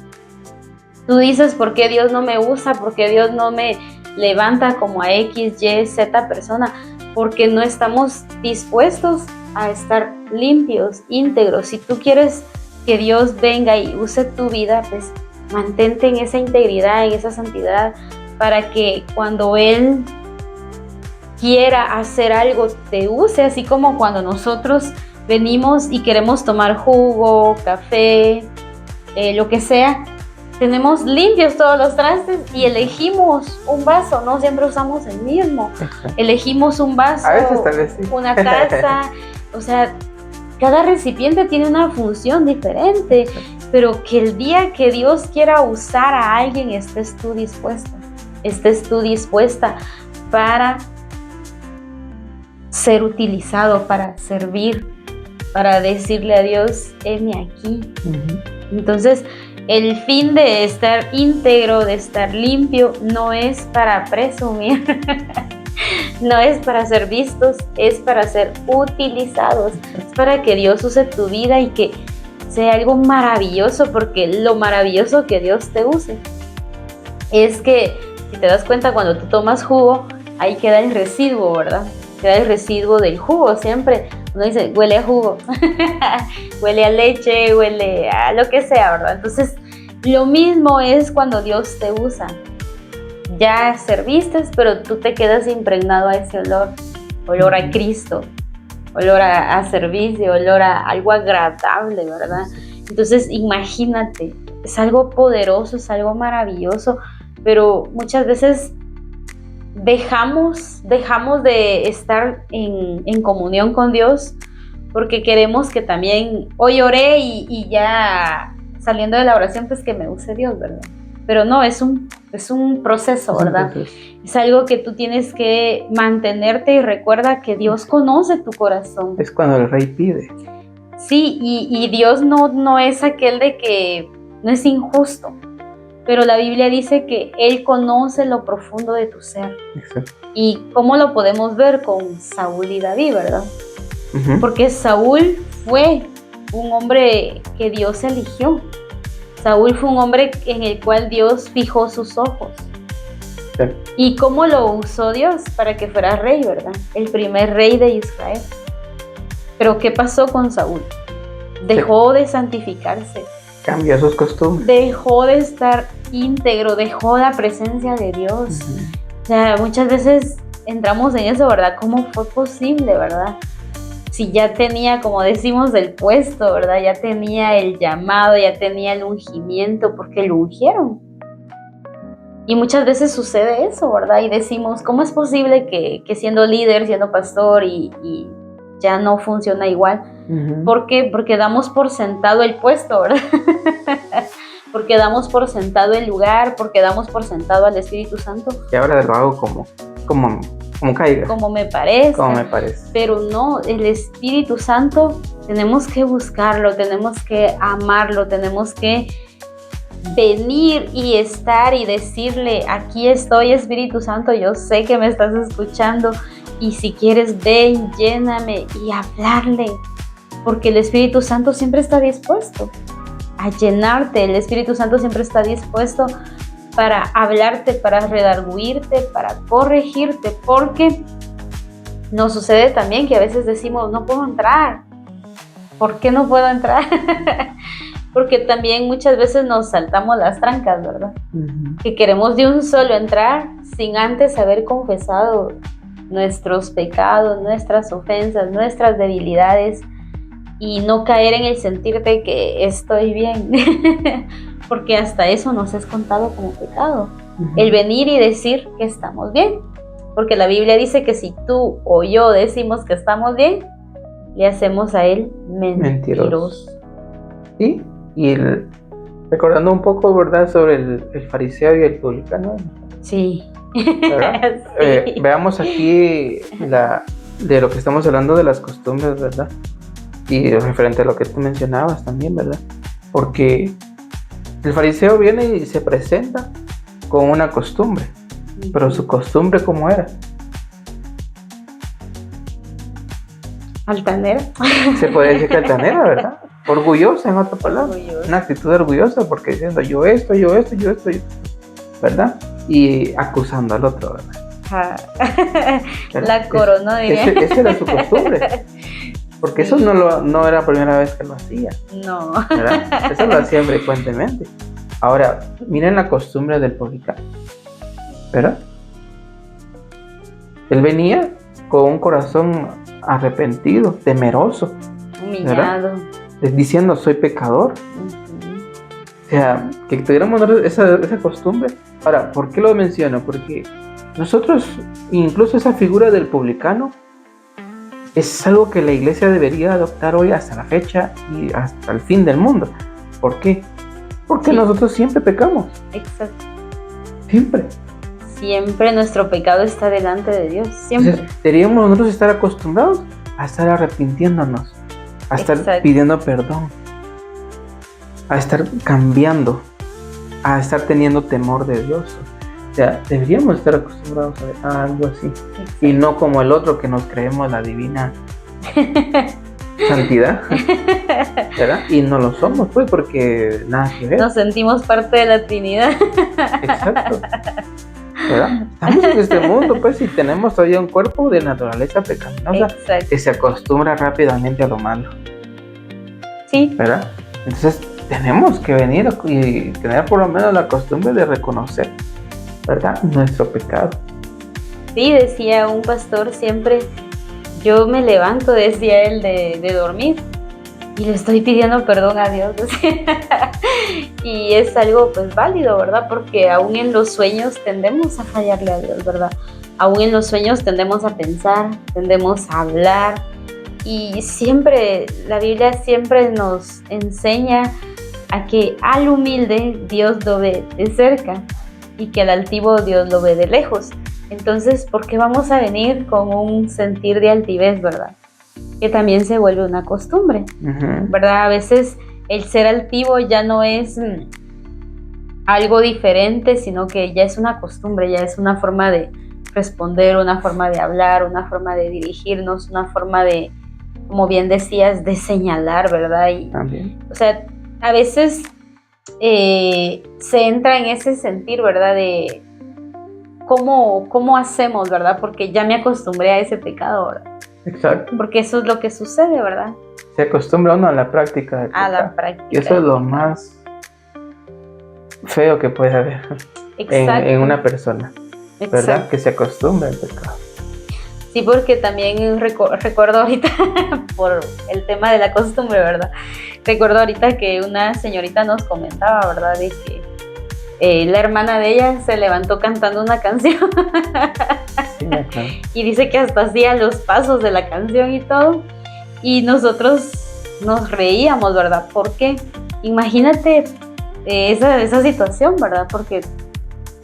Tú dices, ¿por qué Dios no me usa? ¿Por qué Dios no me levanta como a X, Y, Z persona? Porque no estamos dispuestos a estar limpios, íntegros. Si tú quieres que Dios venga y use tu vida, pues mantente en esa integridad, en esa santidad, para que cuando Él quiera hacer algo te use, así como cuando nosotros venimos y queremos tomar jugo, café, lo que sea, tenemos limpios todos los trastes y elegimos un vaso, no siempre usamos el mismo. Elegimos un vaso, a veces tal vez sí, una taza, o sea, cada recipiente tiene una función diferente, pero que el día que Dios quiera usar a alguien, estés tú dispuesta para ser utilizado, para servir, para decirle a Dios, heme aquí. Entonces, el fin de estar íntegro, de estar limpio, no es para presumir, no es para ser vistos, es para ser utilizados, es para que Dios use tu vida y que sea algo maravilloso, porque lo maravilloso que Dios te use es que, si te das cuenta, cuando tú tomas jugo, ahí queda el residuo, ¿verdad? Queda el residuo del jugo, siempre uno dice, huele a jugo, huele a leche, huele a lo que sea, ¿verdad? Entonces, lo mismo es cuando Dios te usa. Ya serviste, pero tú te quedas impregnado a ese olor a Cristo, olor a servicio, olor a algo agradable, ¿verdad? Entonces, imagínate, es algo poderoso, es algo maravilloso, pero muchas veces dejamos de estar en comunión con Dios porque queremos que también, hoy oré y ya saliendo de la oración, pues que me use Dios, ¿verdad? Pero no, es un proceso, ¿verdad? Es algo que tú tienes que mantenerte, y recuerda que Dios conoce tu corazón. Es cuando el rey pide. Sí, y Dios no es aquel de que no es injusto, pero la Biblia dice que Él conoce lo profundo de tu ser. Exacto. ¿Y cómo lo podemos ver? Con Saúl y David, ¿verdad? Porque Saúl fue un hombre que Dios eligió. Saúl fue un hombre en el cual Dios fijó sus ojos. Sí. ¿Y cómo lo usó Dios? Para que fuera rey, ¿verdad? El primer rey de Israel. Pero ¿qué pasó con Saúl? Dejó de santificarse. Cambió sus costumbres. Dejó de estar íntegro, dejó la presencia de Dios. O sea, muchas veces entramos en eso, ¿verdad? ¿Cómo fue posible, verdad? Si ya tenía, como decimos, el puesto, ¿verdad? Ya tenía el llamado, ya tenía el ungimiento, porque lo ungieron. Y muchas veces sucede eso, ¿verdad? Y decimos, ¿cómo es posible que siendo líder, siendo pastor y ya no funciona igual? Uh-huh. ¿Por qué? Porque damos por sentado el puesto, ¿verdad? Porque damos por sentado el lugar, porque damos por sentado al Espíritu Santo. Y ahora lo hago como caiga. Como me parece. Como me parece. Pero no, el Espíritu Santo tenemos que buscarlo, tenemos que amarlo, tenemos que venir y estar y decirle, aquí estoy, Espíritu Santo, yo sé que me estás escuchando y si quieres ven, lléname y hablarle, porque el Espíritu Santo siempre está dispuesto a llenarte, el Espíritu Santo siempre está dispuesto para hablarte, para redarguirte, para corregirte, porque nos sucede también que a veces decimos, no puedo entrar. ¿Por qué no puedo entrar? Porque también muchas veces nos saltamos las trancas, ¿verdad? Uh-huh. Que queremos de un solo entrar sin antes haber confesado nuestros pecados, nuestras ofensas, nuestras debilidades y no caer en el sentirte que estoy bien. Porque hasta eso nos es contado como pecado. Uh-huh. El venir y decir que estamos bien. Porque la Biblia dice que si tú o yo decimos que estamos bien, le hacemos a él mentiroso. ¿Sí? Y recordando un poco, ¿verdad?, sobre el fariseo y el publicano. Sí. ¿Verdad? Sí. Veamos aquí de lo que estamos hablando de las costumbres, ¿verdad? Y referente a lo que tú mencionabas también, ¿verdad? Porque el fariseo viene y se presenta con una costumbre, pero su costumbre, ¿cómo era? Altanera. Se puede decir que altanera, ¿verdad? Orgullosa, en otra palabra. Orgullosa. Una actitud orgullosa, porque diciendo yo esto, ¿verdad? Y acusando al otro, ¿verdad? La coronó, diría. Esa era su costumbre. Porque sí. Eso no era la primera vez que lo hacía. No. ¿Verdad? Eso lo hacía frecuentemente. Ahora, miren la costumbre del publicano, ¿verdad? Él venía con un corazón arrepentido, temeroso, humillado, diciendo soy pecador. Uh-huh. O sea, que tuviéramos esa costumbre. Ahora, ¿por qué lo menciono? Porque nosotros, incluso esa figura del publicano, es algo que la iglesia debería adoptar hoy hasta la fecha y hasta el fin del mundo. ¿Por qué? Porque sí. Nosotros siempre pecamos. Exacto. Siempre nuestro pecado está delante de Dios, siempre. Entonces, deberíamos nosotros estar acostumbrados a estar arrepintiéndonos, a estar pidiendo perdón, a estar cambiando, a estar teniendo temor de Dios. O sea, deberíamos estar acostumbrados a algo así. Exacto. Y no como el otro que nos creemos la divina santidad, ¿verdad? Y no lo somos, pues, porque nada que ver. Nos sentimos parte de la Trinidad. Exacto. ¿Verdad? Estamos en este mundo, pues, y tenemos todavía un cuerpo de naturaleza pecaminosa. Exacto. Que se acostumbra rápidamente a lo malo. Sí. ¿Verdad? Entonces, tenemos que venir y tener por lo menos la costumbre de reconocer, ¿verdad?, nuestro pecado. Sí, decía un pastor siempre, yo me levanto, decía él, de dormir y le estoy pidiendo perdón a Dios. Y es algo pues válido, ¿verdad? Porque aún en los sueños tendemos a fallarle a Dios, ¿verdad? Aún en los sueños tendemos a pensar, tendemos a hablar y siempre, la Biblia siempre nos enseña a que al humilde Dios lo ve de cerca y que al altivo Dios lo ve de lejos. Entonces, ¿por qué vamos a venir con un sentir de altivez, verdad? Que también se vuelve una costumbre, uh-huh. ¿verdad? A veces el ser altivo ya no es algo diferente, sino que ya es una costumbre, ya es una forma de responder, una forma de hablar, una forma de dirigirnos, una forma de, como bien decías, de señalar, ¿verdad? Y, también. O sea, a veces se entra en ese sentir, ¿verdad? De cómo hacemos, ¿verdad? Porque ya me acostumbré a ese pecado, ¿verdad? Exacto. Porque eso es lo que sucede, ¿verdad? Se acostumbra uno a la práctica del pecado. A la práctica. Y eso es lo más feo que puede haber en una persona, ¿verdad? Exacto. Que se acostumbra al pecado. Sí, porque también recuerdo ahorita, por el tema de la costumbre, ¿verdad? Recuerdo ahorita que una señorita nos comentaba, ¿verdad? De que la hermana de ella se levantó cantando una canción. Sí, claro. Y dice que hasta hacía los pasos de la canción y todo. Y nosotros nos reíamos, ¿verdad? Porque imagínate esa situación, ¿verdad? Porque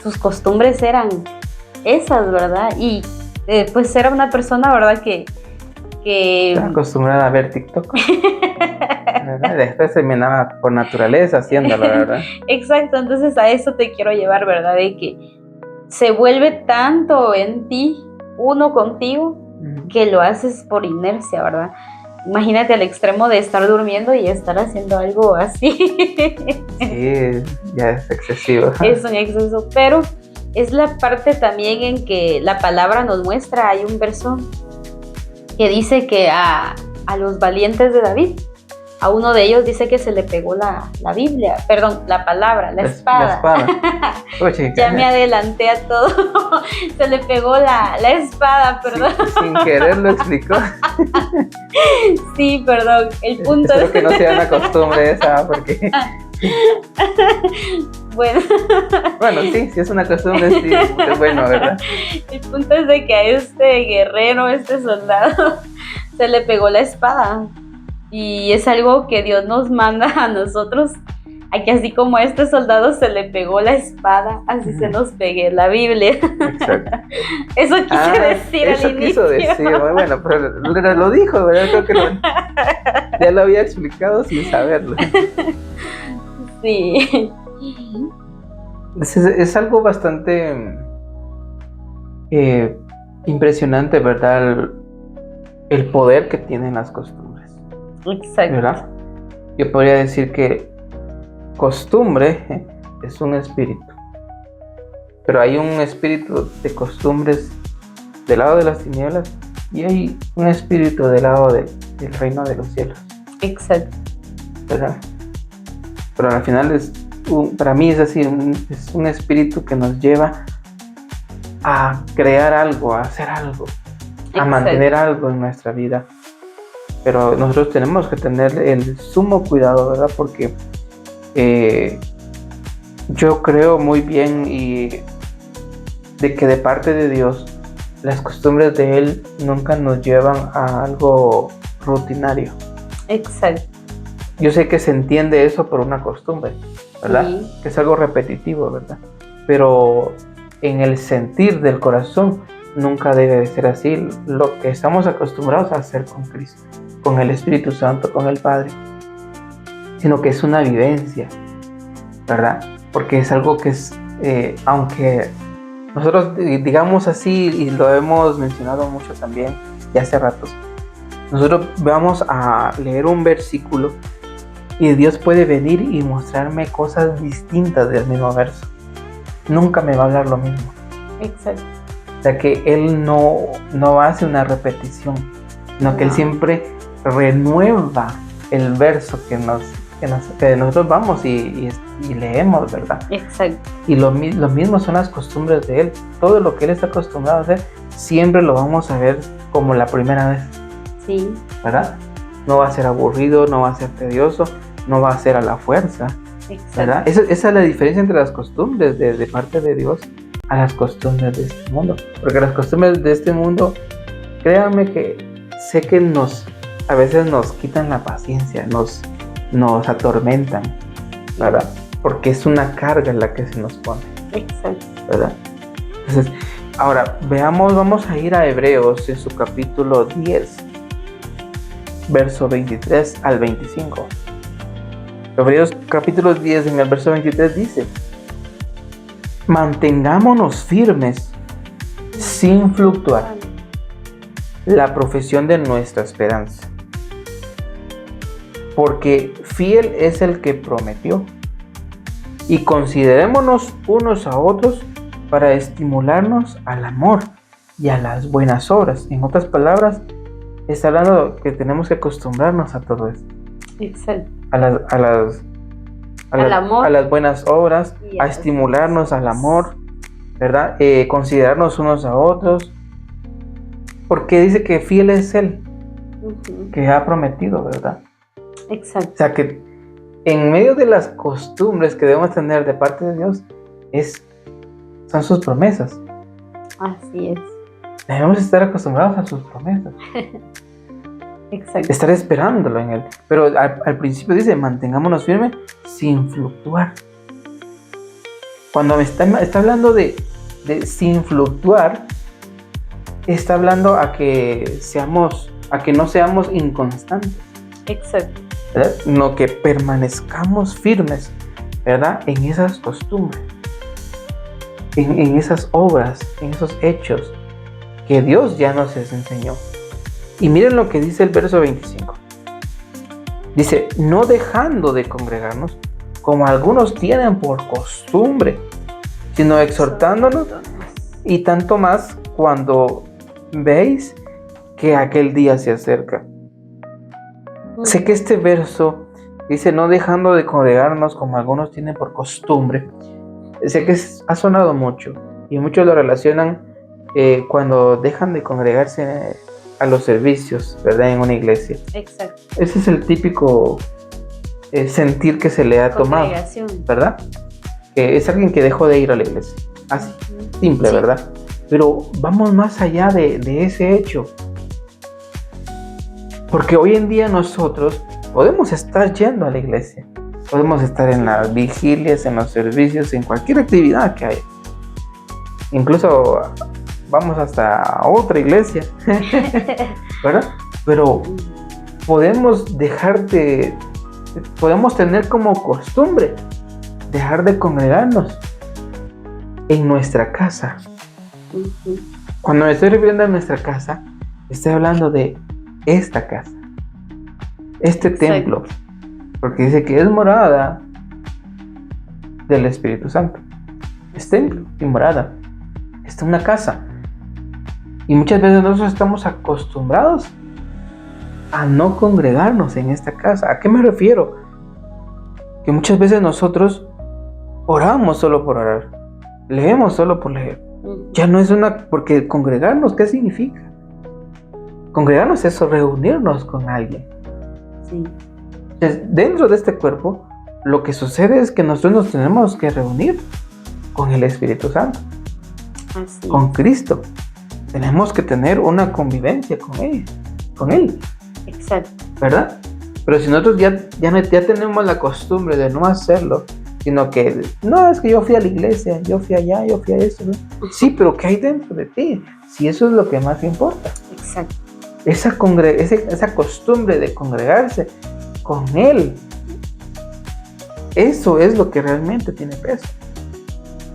sus costumbres eran esas, ¿verdad? Y pues era una persona, ¿verdad? Que Estaba acostumbrada a ver TikTok. ¿Verdad? Después terminaba por naturaleza haciéndolo, ¿verdad? Exacto, entonces a eso te quiero llevar, ¿verdad? De que se vuelve tanto en ti, uno contigo, que lo haces por inercia, ¿verdad? Imagínate al extremo de estar durmiendo y estar haciendo algo así. Sí, ya es excesivo. Es un exceso, pero es la parte también en que la palabra nos muestra. Hay un verso que dice que a los valientes de David, a uno de ellos dice que se le pegó la Biblia, perdón, la palabra, la espada. Oye, ya me adelanté a todo. Se le pegó la espada, perdón. Sin querer lo explicó. Sí, perdón. El punto Espero que no sea una costumbre esa, porque... Bueno, sí es una costumbre, sí, es bueno, ¿verdad? El punto es de que a este guerrero, este soldado, se le pegó la espada. Y es algo que Dios nos manda a nosotros, a que así como a este soldado se le pegó la espada, así se nos pegue la Biblia. Exacto. Eso quise decir eso al inicio. Quiso decir, bueno, pero lo dijo, ¿verdad? Creo que ya lo había explicado sin saberlo. Sí. Es algo bastante impresionante, ¿verdad? El poder que tienen las costumbres. Exacto. ¿Verdad? Yo podría decir que costumbre es un espíritu, pero hay un espíritu de costumbres del lado de las tinieblas y hay un espíritu del lado del reino de los cielos. Exacto. ¿Verdad? Pero al final para mí es así, es un espíritu que nos lleva a crear algo, a hacer algo, a mantener algo en nuestra vida. Pero nosotros tenemos que tener el sumo cuidado, ¿verdad? Porque yo creo muy bien de que de parte de Dios las costumbres de Él nunca nos llevan a algo rutinario. Exacto. Yo sé que se entiende eso por una costumbre, ¿verdad? Sí. Que es algo repetitivo, ¿verdad? Pero en el sentir del corazón nunca debe de ser así. Lo que estamos acostumbrados a hacer con Cristo, con el Espíritu Santo, con el Padre, sino que es una vivencia, ¿verdad? Porque es algo que es, aunque nosotros digamos así, y lo hemos mencionado mucho también, y hace ratos, nosotros vamos a leer un versículo y Dios puede venir y mostrarme cosas distintas del mismo verso. Nunca me va a hablar lo mismo. Exacto. O sea que Él no hace una repetición, sino que Él siempre renueva el verso que nosotros vamos y leemos, ¿verdad? Exacto. Y lo mismo son las costumbres de Él. Todo lo que Él está acostumbrado a hacer, siempre lo vamos a ver como la primera vez. Sí. ¿Verdad? No va a ser aburrido, no va a ser tedioso, no va a ser a la fuerza. Exacto. ¿Verdad? Esa es la diferencia entre las costumbres de parte de Dios a las costumbres de este mundo. Porque las costumbres de este mundo, créanme que sé que a veces nos quitan la paciencia, nos atormentan, ¿verdad? Porque es una carga la que se nos pone. Exacto. ¿Verdad? Entonces, ahora vamos a ir a Hebreos en su capítulo 10, verso 23 al 25. Hebreos capítulo 10 en el verso 23 dice: mantengámonos firmes sin fluctuar la profesión de nuestra esperanza, porque fiel es el que prometió, y considerémonos unos a otros para estimularnos al amor y a las buenas obras. En otras palabras, está hablando que tenemos que acostumbrarnos a todo esto. Exacto. A las buenas obras, a estimularnos al amor, ¿verdad? Considerarnos unos a otros, porque dice que fiel es Él, que ha prometido, ¿verdad? Exacto. O sea que en medio de las costumbres que debemos tener de parte de Dios, son sus promesas. Así es. Debemos estar acostumbrados a sus promesas. Exacto. Estar esperándolo en Él. Pero al principio dice, mantengámonos firmes sin fluctuar. Cuando está hablando de sin fluctuar, está hablando a que no seamos inconstantes. Exacto. ¿Verdad? No, que permanezcamos firmes, ¿verdad? En esas costumbres, en esas obras, en esos hechos que Dios ya nos enseñó. Y miren lo que dice el verso 25. Dice, no dejando de congregarnos, como algunos tienen por costumbre, sino exhortándonos, y tanto más cuando veis que aquel día se acerca. Sé que este verso dice, no dejando de congregarnos, como algunos tienen por costumbre. Sé que ha sonado mucho, y muchos lo relacionan cuando dejan de congregarse a los servicios, ¿verdad? En una iglesia. Exacto. Ese es el típico sentir que se le ha tomado, ¿verdad? Que es alguien que dejó de ir a la iglesia. Así, simple, sí. ¿Verdad? Pero vamos más allá de ese hecho. Porque hoy en día nosotros podemos estar yendo a la iglesia. Podemos estar en las vigilias, en los servicios, en cualquier actividad que haya. Incluso vamos hasta otra iglesia, ¿verdad? Pero podemos tener como costumbre dejar de congregarnos en nuestra casa. Cuando me estoy refiriendo a nuestra casa, estoy hablando de esta casa, este templo, porque dice que es morada del Espíritu Santo. Es templo y morada. Es una casa. Y muchas veces nosotros estamos acostumbrados a no congregarnos en esta casa. ¿A qué me refiero? Que muchas veces nosotros oramos solo por orar, leemos solo por leer. Ya no es porque congregarnos, ¿qué significa? Congregarnos es reunirnos con alguien. Sí. Entonces, dentro de este cuerpo, lo que sucede es que nosotros nos tenemos que reunir con el Espíritu Santo, con Cristo. Tenemos que tener una convivencia con Él. Exacto. ¿Verdad? Pero si nosotros ya tenemos la costumbre de no hacerlo, sino que, no, es que yo fui a la iglesia, yo fui allá, yo fui a eso, ¿no? Sí, pero ¿qué hay dentro de ti? Si eso es lo que más importa. Exacto. Esa costumbre de congregarse con Él, eso es lo que realmente tiene peso.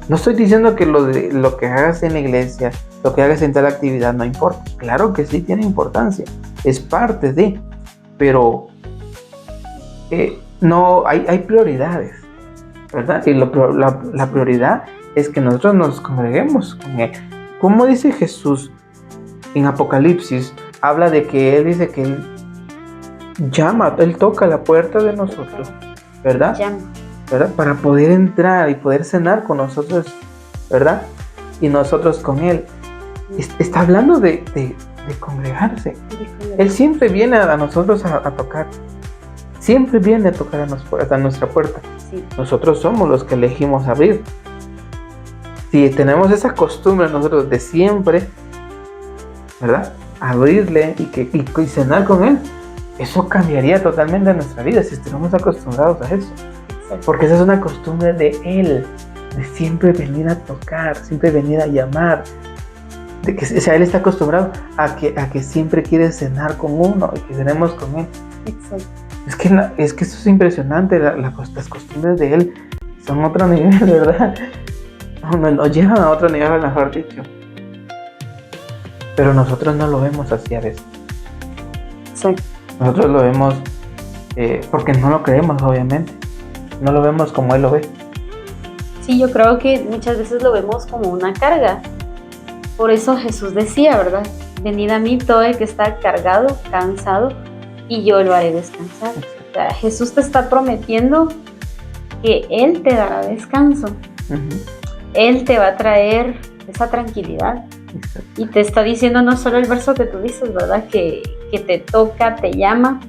No estoy diciendo que lo que hagas en la iglesia, lo que hagas en tal actividad no importa. Claro que sí tiene importancia, es parte de, pero no hay prioridades, ¿verdad? Y la prioridad es que nosotros nos congreguemos con Él. Como dice Jesús en Apocalipsis, habla de que Él dice que Él llama, Él toca la puerta de nosotros, ¿verdad? ¿Verdad? Para poder entrar y poder cenar con nosotros, ¿verdad? Y nosotros con Él. Está hablando de congregarse. Él siempre viene a nosotros a tocar. Siempre viene a tocar a nuestra puerta. Sí. Nosotros somos los que elegimos abrir. Si tenemos esa costumbre nosotros de siempre, ¿verdad? Abrirle y cenar con Él, eso cambiaría totalmente nuestra vida si estamos acostumbrados a eso. Porque esa es una costumbre de Él, de siempre venir a tocar, siempre venir a llamar. De que, o sea, Él está acostumbrado a que siempre quiere cenar con uno y que cenemos con Él. Exacto. Es que eso es impresionante, las costumbres de Él son otro nivel, ¿verdad? Nos llevan a otro nivel, mejor dicho. Pero nosotros no lo vemos así a veces. Exacto. Nosotros lo vemos porque no lo creemos, obviamente. No lo vemos como Él lo ve. Sí, yo creo que muchas veces lo vemos como una carga. Por eso Jesús decía, ¿verdad? Venid a mí todo el que está cargado, cansado, y yo lo haré descansar. O sea, Jesús te está prometiendo que Él te dará descanso. Él te va a traer esa tranquilidad. Y te está diciendo no solo el verso que tú dices, ¿verdad? Que te toca, te llama,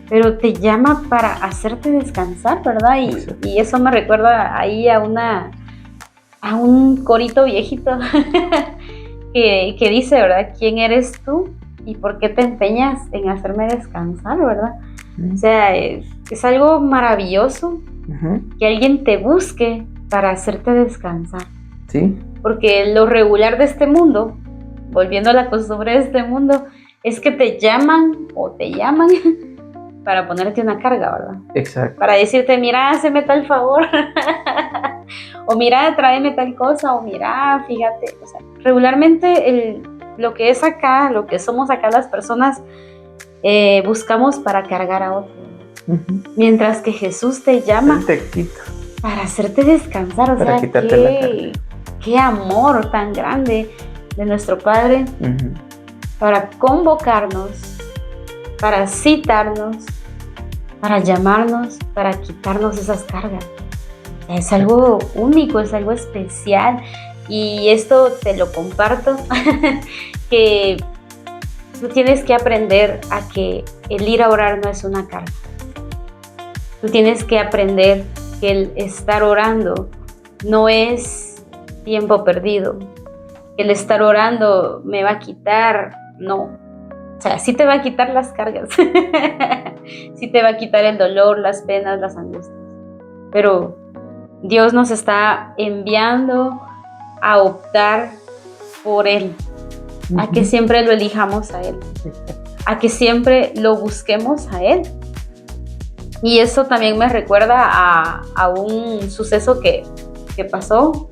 pero te llama para hacerte descansar, ¿verdad? Y eso me recuerda ahí a una a un corito viejito que dice, ¿verdad? ¿Quién eres tú y por qué te empeñas en hacerme descansar, verdad? O sea, es algo maravilloso que alguien te busque para hacerte descansar. Sí. Porque lo regular de este mundo, volviendo a la costumbre de este mundo, es que te llaman para ponerte una carga, ¿verdad? Exacto. Para decirte, mira, hazme tal favor, o mira, tráeme tal cosa, o mira, fíjate. O sea, regularmente lo que es acá, lo que somos acá las personas, buscamos para cargar a otros. Mientras que Jesús te llama para hacerte descansar. O para sea, quitarte la carga. Qué amor tan grande de nuestro Padre para convocarnos, para citarnos, para llamarnos, para quitarnos esas cargas. Es algo único, es algo especial, y esto te lo comparto que tú tienes que aprender a que el ir a orar no es una carga. Tú tienes que aprender que el estar orando no es tiempo perdido. El estar orando me va a quitar, no. O sea, sí te va a quitar las cargas, sí te va a quitar el dolor, las penas, las angustias. Pero Dios nos está enviando a optar por Él, a que siempre lo elijamos a Él, a que siempre lo busquemos a Él. Y eso también me recuerda a un suceso que pasó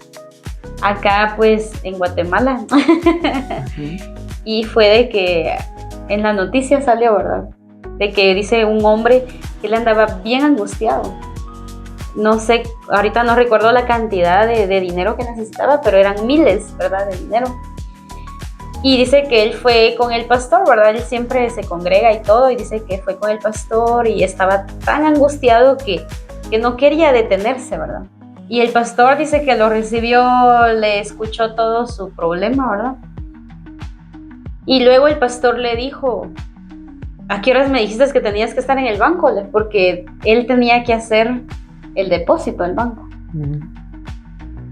acá, pues, en Guatemala. Y fue de que en la noticia salió, ¿verdad? De que dice un hombre que él andaba bien angustiado. No sé, ahorita no recuerdo la cantidad de dinero que necesitaba, pero eran miles, ¿verdad?, de dinero. Y dice que él fue con el pastor, ¿verdad? Él siempre se congrega y todo, y dice que fue con el pastor y estaba tan angustiado que no quería detenerse, ¿verdad? Y el pastor dice que lo recibió, le escuchó todo su problema, ¿verdad? Y luego el pastor le dijo, ¿a qué horas me dijiste que tenías que estar en el banco? Porque él tenía que hacer el depósito del banco.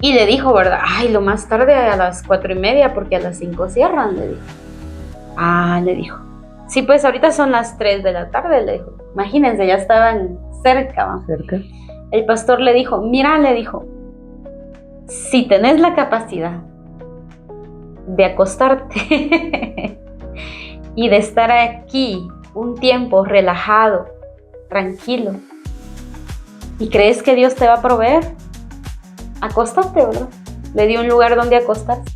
Y le dijo, ¿verdad? Ay, lo más tarde a las 4:30, porque a las 5 cierran, le dijo. Ah, le dijo. Sí, pues ahorita son las 3 de la tarde, le dijo. Imagínense, ya estaban cerca, ¿va? Cerca. El pastor le dijo, mira, le dijo, si tenés la capacidad de acostarte y de estar aquí un tiempo relajado, tranquilo, y crees que Dios te va a proveer, acóstate, ¿verdad? Le dio un lugar donde acostarse.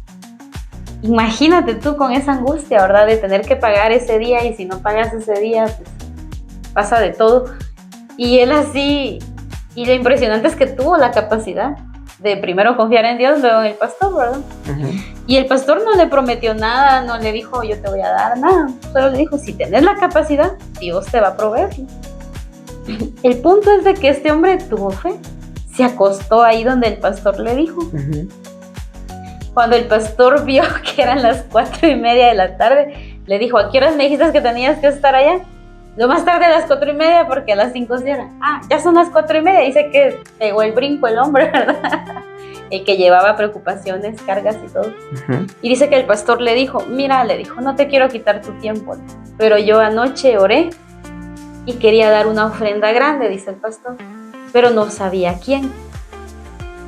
Imagínate tú con esa angustia, ¿verdad? De tener que pagar ese día, y si no pagas ese día, pues pasa de todo. Y él así, y lo impresionante es que tuvo la capacidad de primero confiar en Dios, luego en el pastor, ¿verdad? Y el pastor no le prometió nada, no le dijo yo te voy a dar nada, solo le dijo, si tenés la capacidad, Dios te va a proveer. El punto es de que este hombre tuvo fe, se acostó ahí donde el pastor le dijo. Cuando el pastor vio que eran las 4:30 de la tarde, le dijo, ¿a qué horas me dijiste que tenías que estar allá? Lo más tarde a las 4:30, porque a las 5 cierran. Ah, ya son las 4:30. Dice que pegó el brinco el hombre, ¿verdad? El que llevaba preocupaciones, cargas y todo. Y dice que el pastor le dijo, mira, le dijo, no te quiero quitar tu tiempo, pero yo anoche oré y quería dar una ofrenda grande, dice el pastor, pero no sabía quién.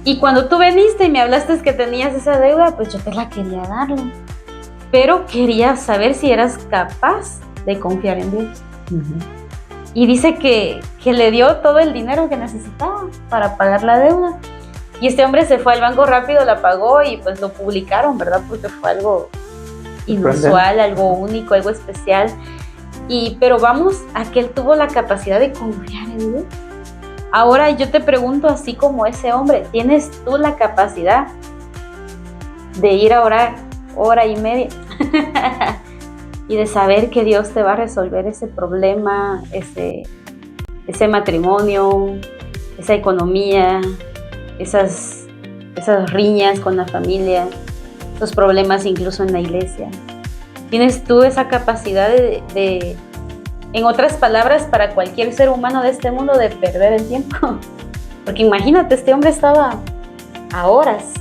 Y cuando tú viniste y me hablaste que tenías esa deuda, pues yo te la quería dar, pero quería saber si eras capaz de confiar en Dios. Y dice que le dio todo el dinero que necesitaba para pagar la deuda. Y este hombre se fue al banco rápido, la pagó y pues lo publicaron, ¿verdad? Porque fue algo inusual, algo único, algo especial. Pero vamos, a que él tuvo la capacidad de confiar en Dios. Ahora yo te pregunto, así como ese hombre, ¿tienes tú la capacidad de ir a orar 1:30 y de saber que Dios te va a resolver ese problema, ese matrimonio, esa economía, esas riñas con la familia, esos problemas incluso en la iglesia? ¿Tienes tú esa capacidad de, en otras palabras, para cualquier ser humano de este mundo, de perder el tiempo? Porque imagínate, este hombre estaba a horas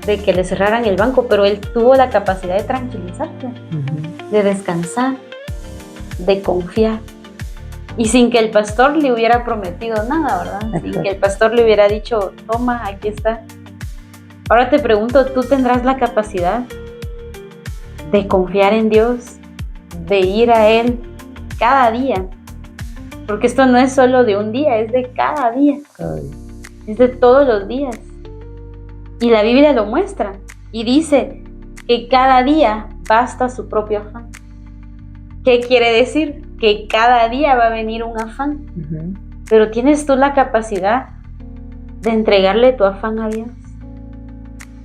de que le cerraran el banco, pero él tuvo la capacidad de tranquilizarse, de descansar, de confiar. Y sin que el pastor le hubiera prometido nada, ¿verdad? Exacto. Sin que el pastor le hubiera dicho, toma, aquí está. Ahora te pregunto, ¿tú tendrás la capacidad de confiar en Dios, de ir a Él cada día? Porque esto no es solo de un día, es de cada día. Es de todos los días. Y la Biblia lo muestra y dice que cada día basta su propio afán. ¿Qué quiere decir? Que cada día va a venir un afán. Pero ¿tienes tú la capacidad de entregarle tu afán a Dios?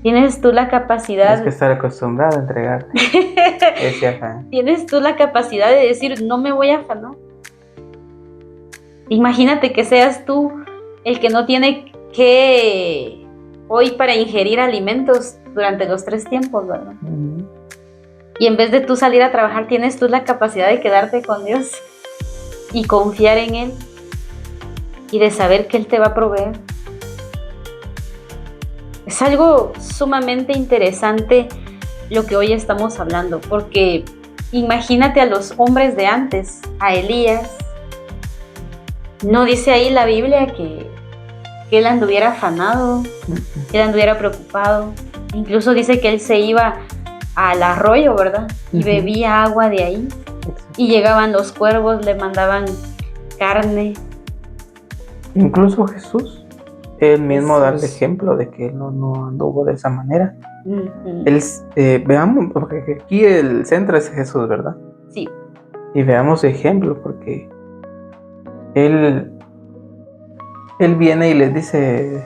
¿Tienes tú la capacidad? Tienes que estar acostumbrado a entregarte ese afán. ¿Tienes tú la capacidad de decir, no me voy a afanar? Imagínate que seas tú el que no tiene que hoy para ingerir alimentos durante los 3 tiempos, ¿verdad? Y en vez de tú salir a trabajar, tienes tú la capacidad de quedarte con Dios y confiar en Él y de saber que Él te va a proveer. Es algo sumamente interesante lo que hoy estamos hablando, porque imagínate a los hombres de antes, a Elías. No dice ahí la Biblia que él anduviera afanado, que él anduviera preocupado. Incluso dice que él se iba al arroyo, ¿verdad? Y bebía agua de ahí. Y llegaban los cuervos, le mandaban carne. Incluso Jesús, él mismo da el ejemplo de que él no anduvo de esa manera. Él, veamos, porque aquí el centro es Jesús, ¿verdad? Sí. Y veamos ejemplo, porque Él viene y les dice,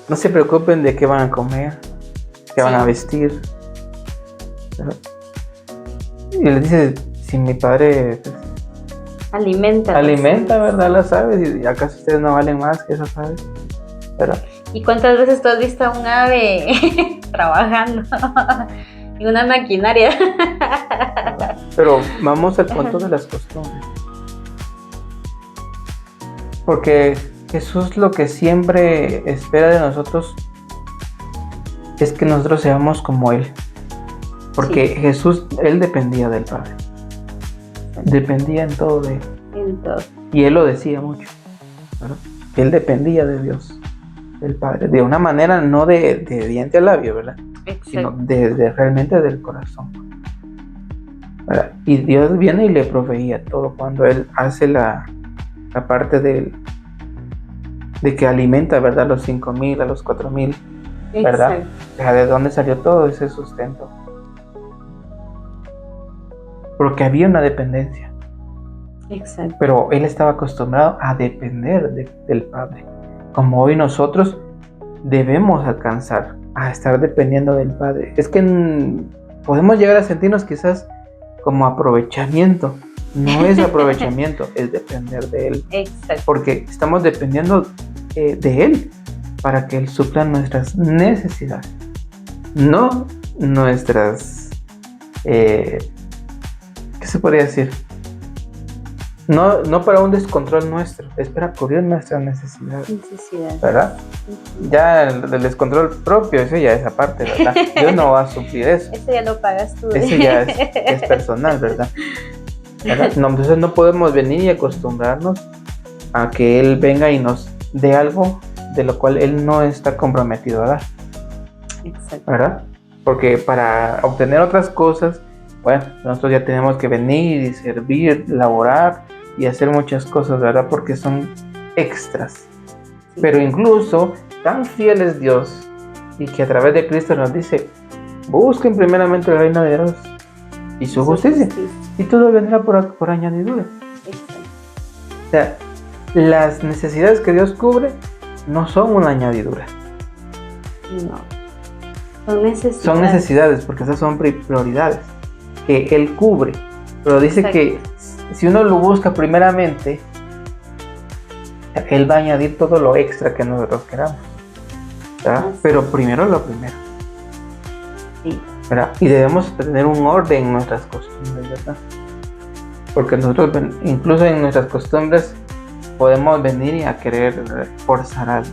no se preocupen de qué van a comer, qué van a vestir. Y les dice, si mi padre alimenta, ¿verdad? Las aves, ¿y acaso ustedes no valen más que esas aves? ¿Verdad? ¿Y cuántas veces tú has visto a un ave trabajando en una maquinaria? Pero vamos al punto de las costumbres. Porque Jesús lo que siempre espera de nosotros es que nosotros seamos como Él. Porque sí. Jesús, Él dependía del Padre. Dependía en todo de Él. En todo. Y Él lo decía mucho, ¿verdad? Él dependía de Dios, del Padre. De una manera no de diente al labio, ¿verdad? Exacto. Sino de realmente del corazón, ¿verdad? Y Dios viene y le proveía todo cuando Él hace la parte de que alimenta, ¿verdad? A los 5,000, a los 4,000, ¿verdad? O sea, ¿de dónde salió todo ese sustento? Porque había una dependencia. Exacto. Pero Él estaba acostumbrado a depender del Padre. Como hoy nosotros debemos alcanzar a estar dependiendo del Padre. Es que podemos llegar a sentirnos quizás como aprovechamiento. No es aprovechamiento, es depender de Él. Exacto. Porque estamos dependiendo de Él para que Él supla nuestras necesidades. No nuestras... ¿qué se podría decir? No para un descontrol nuestro, es para cubrir nuestras necesidades. ¿Verdad? Ya el descontrol propio, eso ya es aparte, ¿verdad? Dios no va a suplir eso. Eso ya lo pagas tú. Eso ya es personal, ¿verdad? No, entonces no podemos venir y acostumbrarnos a que Él venga y nos dé algo de lo cual Él no está comprometido a dar. Exacto. ¿Verdad? Porque para obtener otras cosas, bueno, nosotros ya tenemos que venir y servir, laborar y hacer muchas cosas, ¿verdad? Porque son extras. Sí. Pero incluso tan fiel es Dios y que a través de Cristo nos dice, busquen primeramente el reino de Dios y su justicia. Y todo vendrá por añadidura. Exacto. O sea, las necesidades que Dios cubre no son una añadidura. No. Son necesidades. Son necesidades porque esas son prioridades que Él cubre. Pero dice Exacto. Que si uno lo busca primeramente, Él va a añadir todo lo extra que nosotros queramos. Pero primero lo primero. Sí. ¿Verdad? Y debemos tener un orden en nuestras costumbres, ¿verdad? Porque nosotros incluso en nuestras costumbres podemos venir y a querer forzar algo.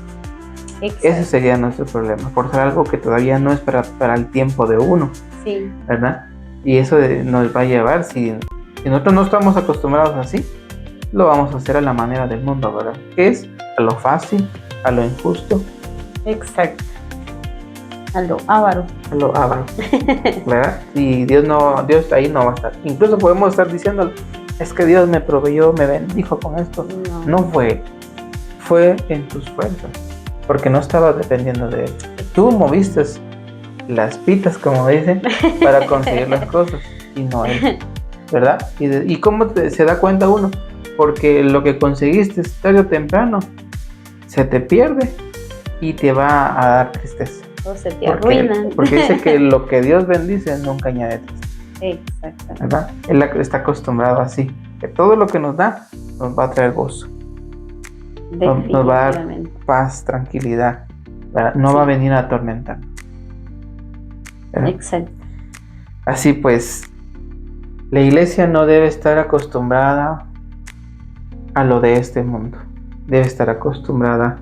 Exacto. Ese sería nuestro problema, forzar algo que todavía no es para el tiempo de uno, Sí, ¿verdad? Y eso nos va a llevar, si nosotros no estamos acostumbrados así, lo vamos a hacer a la manera del mundo, ¿verdad? Que es a lo fácil, a lo injusto, exacto. A lo avaro. a lo avaro, ¿verdad? Y Dios ahí no va a estar. Incluso podemos estar diciendo, es que Dios me proveyó, me bendijo con esto. No fue en tus fuerzas, porque no estabas dependiendo de él. Tú moviste las pitas, como dicen, para conseguir las cosas, y no él, ¿verdad? ¿Y cómo se da cuenta uno? Porque lo que conseguiste tarde o temprano se te pierde y te va a dar tristeza. O se te arruina. Porque dice que lo que Dios bendice nunca añade tristeza. Exacto. ¿Verdad? Él está acostumbrado así, que todo lo que nos da nos va a traer gozo, nos va a dar paz, tranquilidad, ¿verdad? No va a venir a atormentar, ¿verdad? Exacto. Así pues, la iglesia no debe estar acostumbrada a lo de este mundo, debe estar acostumbrada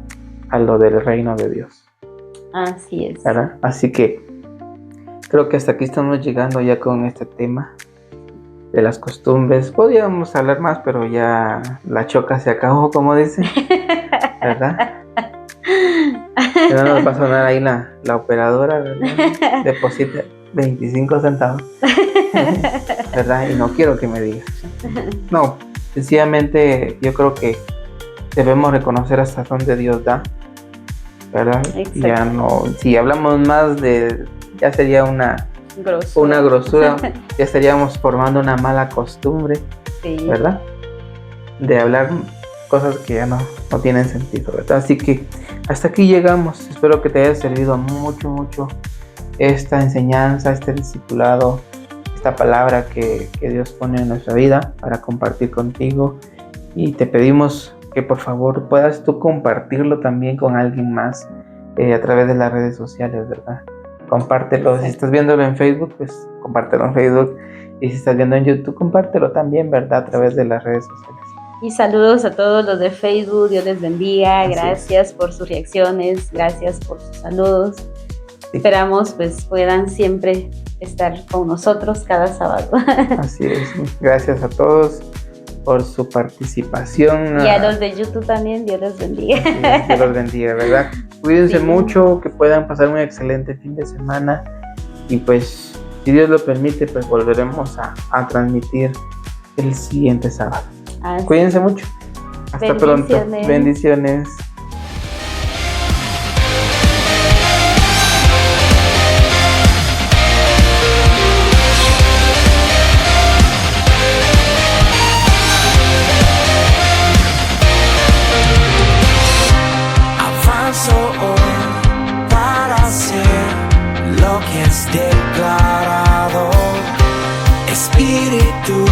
a lo del reino de Dios. Así es, ¿verdad? Así que creo que hasta aquí estamos llegando ya con este tema de las costumbres. Podríamos hablar más, pero ya la choca se acabó, como dicen, ¿verdad? Que no nos va a sonar ahí la operadora, ¿verdad? Deposita 25 centavos, ¿verdad? Y no quiero que me digas. No, sencillamente yo creo que debemos reconocer hasta dónde Dios da, ¿verdad? Exacto. Ya no, si hablamos más ya sería una grosura, ya estaríamos formando una mala costumbre, sí, ¿verdad? De hablar cosas que ya no tienen sentido, ¿verdad? Así que hasta aquí llegamos. Espero que te haya servido mucho esta enseñanza, este discipulado, esta palabra que Dios pone en nuestra vida para compartir contigo, y te pedimos que por favor puedas tú compartirlo también con alguien más a través de las redes sociales, ¿verdad? Compártelo. Si estás viéndolo en Facebook, pues compártelo en Facebook, y si estás viendo en YouTube, compártelo también, ¿verdad? A través de las redes sociales. Y saludos a todos los de Facebook, Dios les bendiga, Así gracias por sus reacciones, gracias por sus saludos. Sí. Esperamos pues puedan siempre estar con nosotros cada sábado. Así es, gracias a todos por su participación. Y a los de YouTube también, Dios les bendiga. Dios los bendiga, ¿verdad? Cuídense Sí. mucho, que puedan pasar un excelente fin de semana, y pues si Dios lo permite, pues volveremos a transmitir el siguiente sábado. Así. Cuídense mucho. Hasta pronto. Bendiciones. Avanzo hoy para hacer lo que es declarado. Espíritu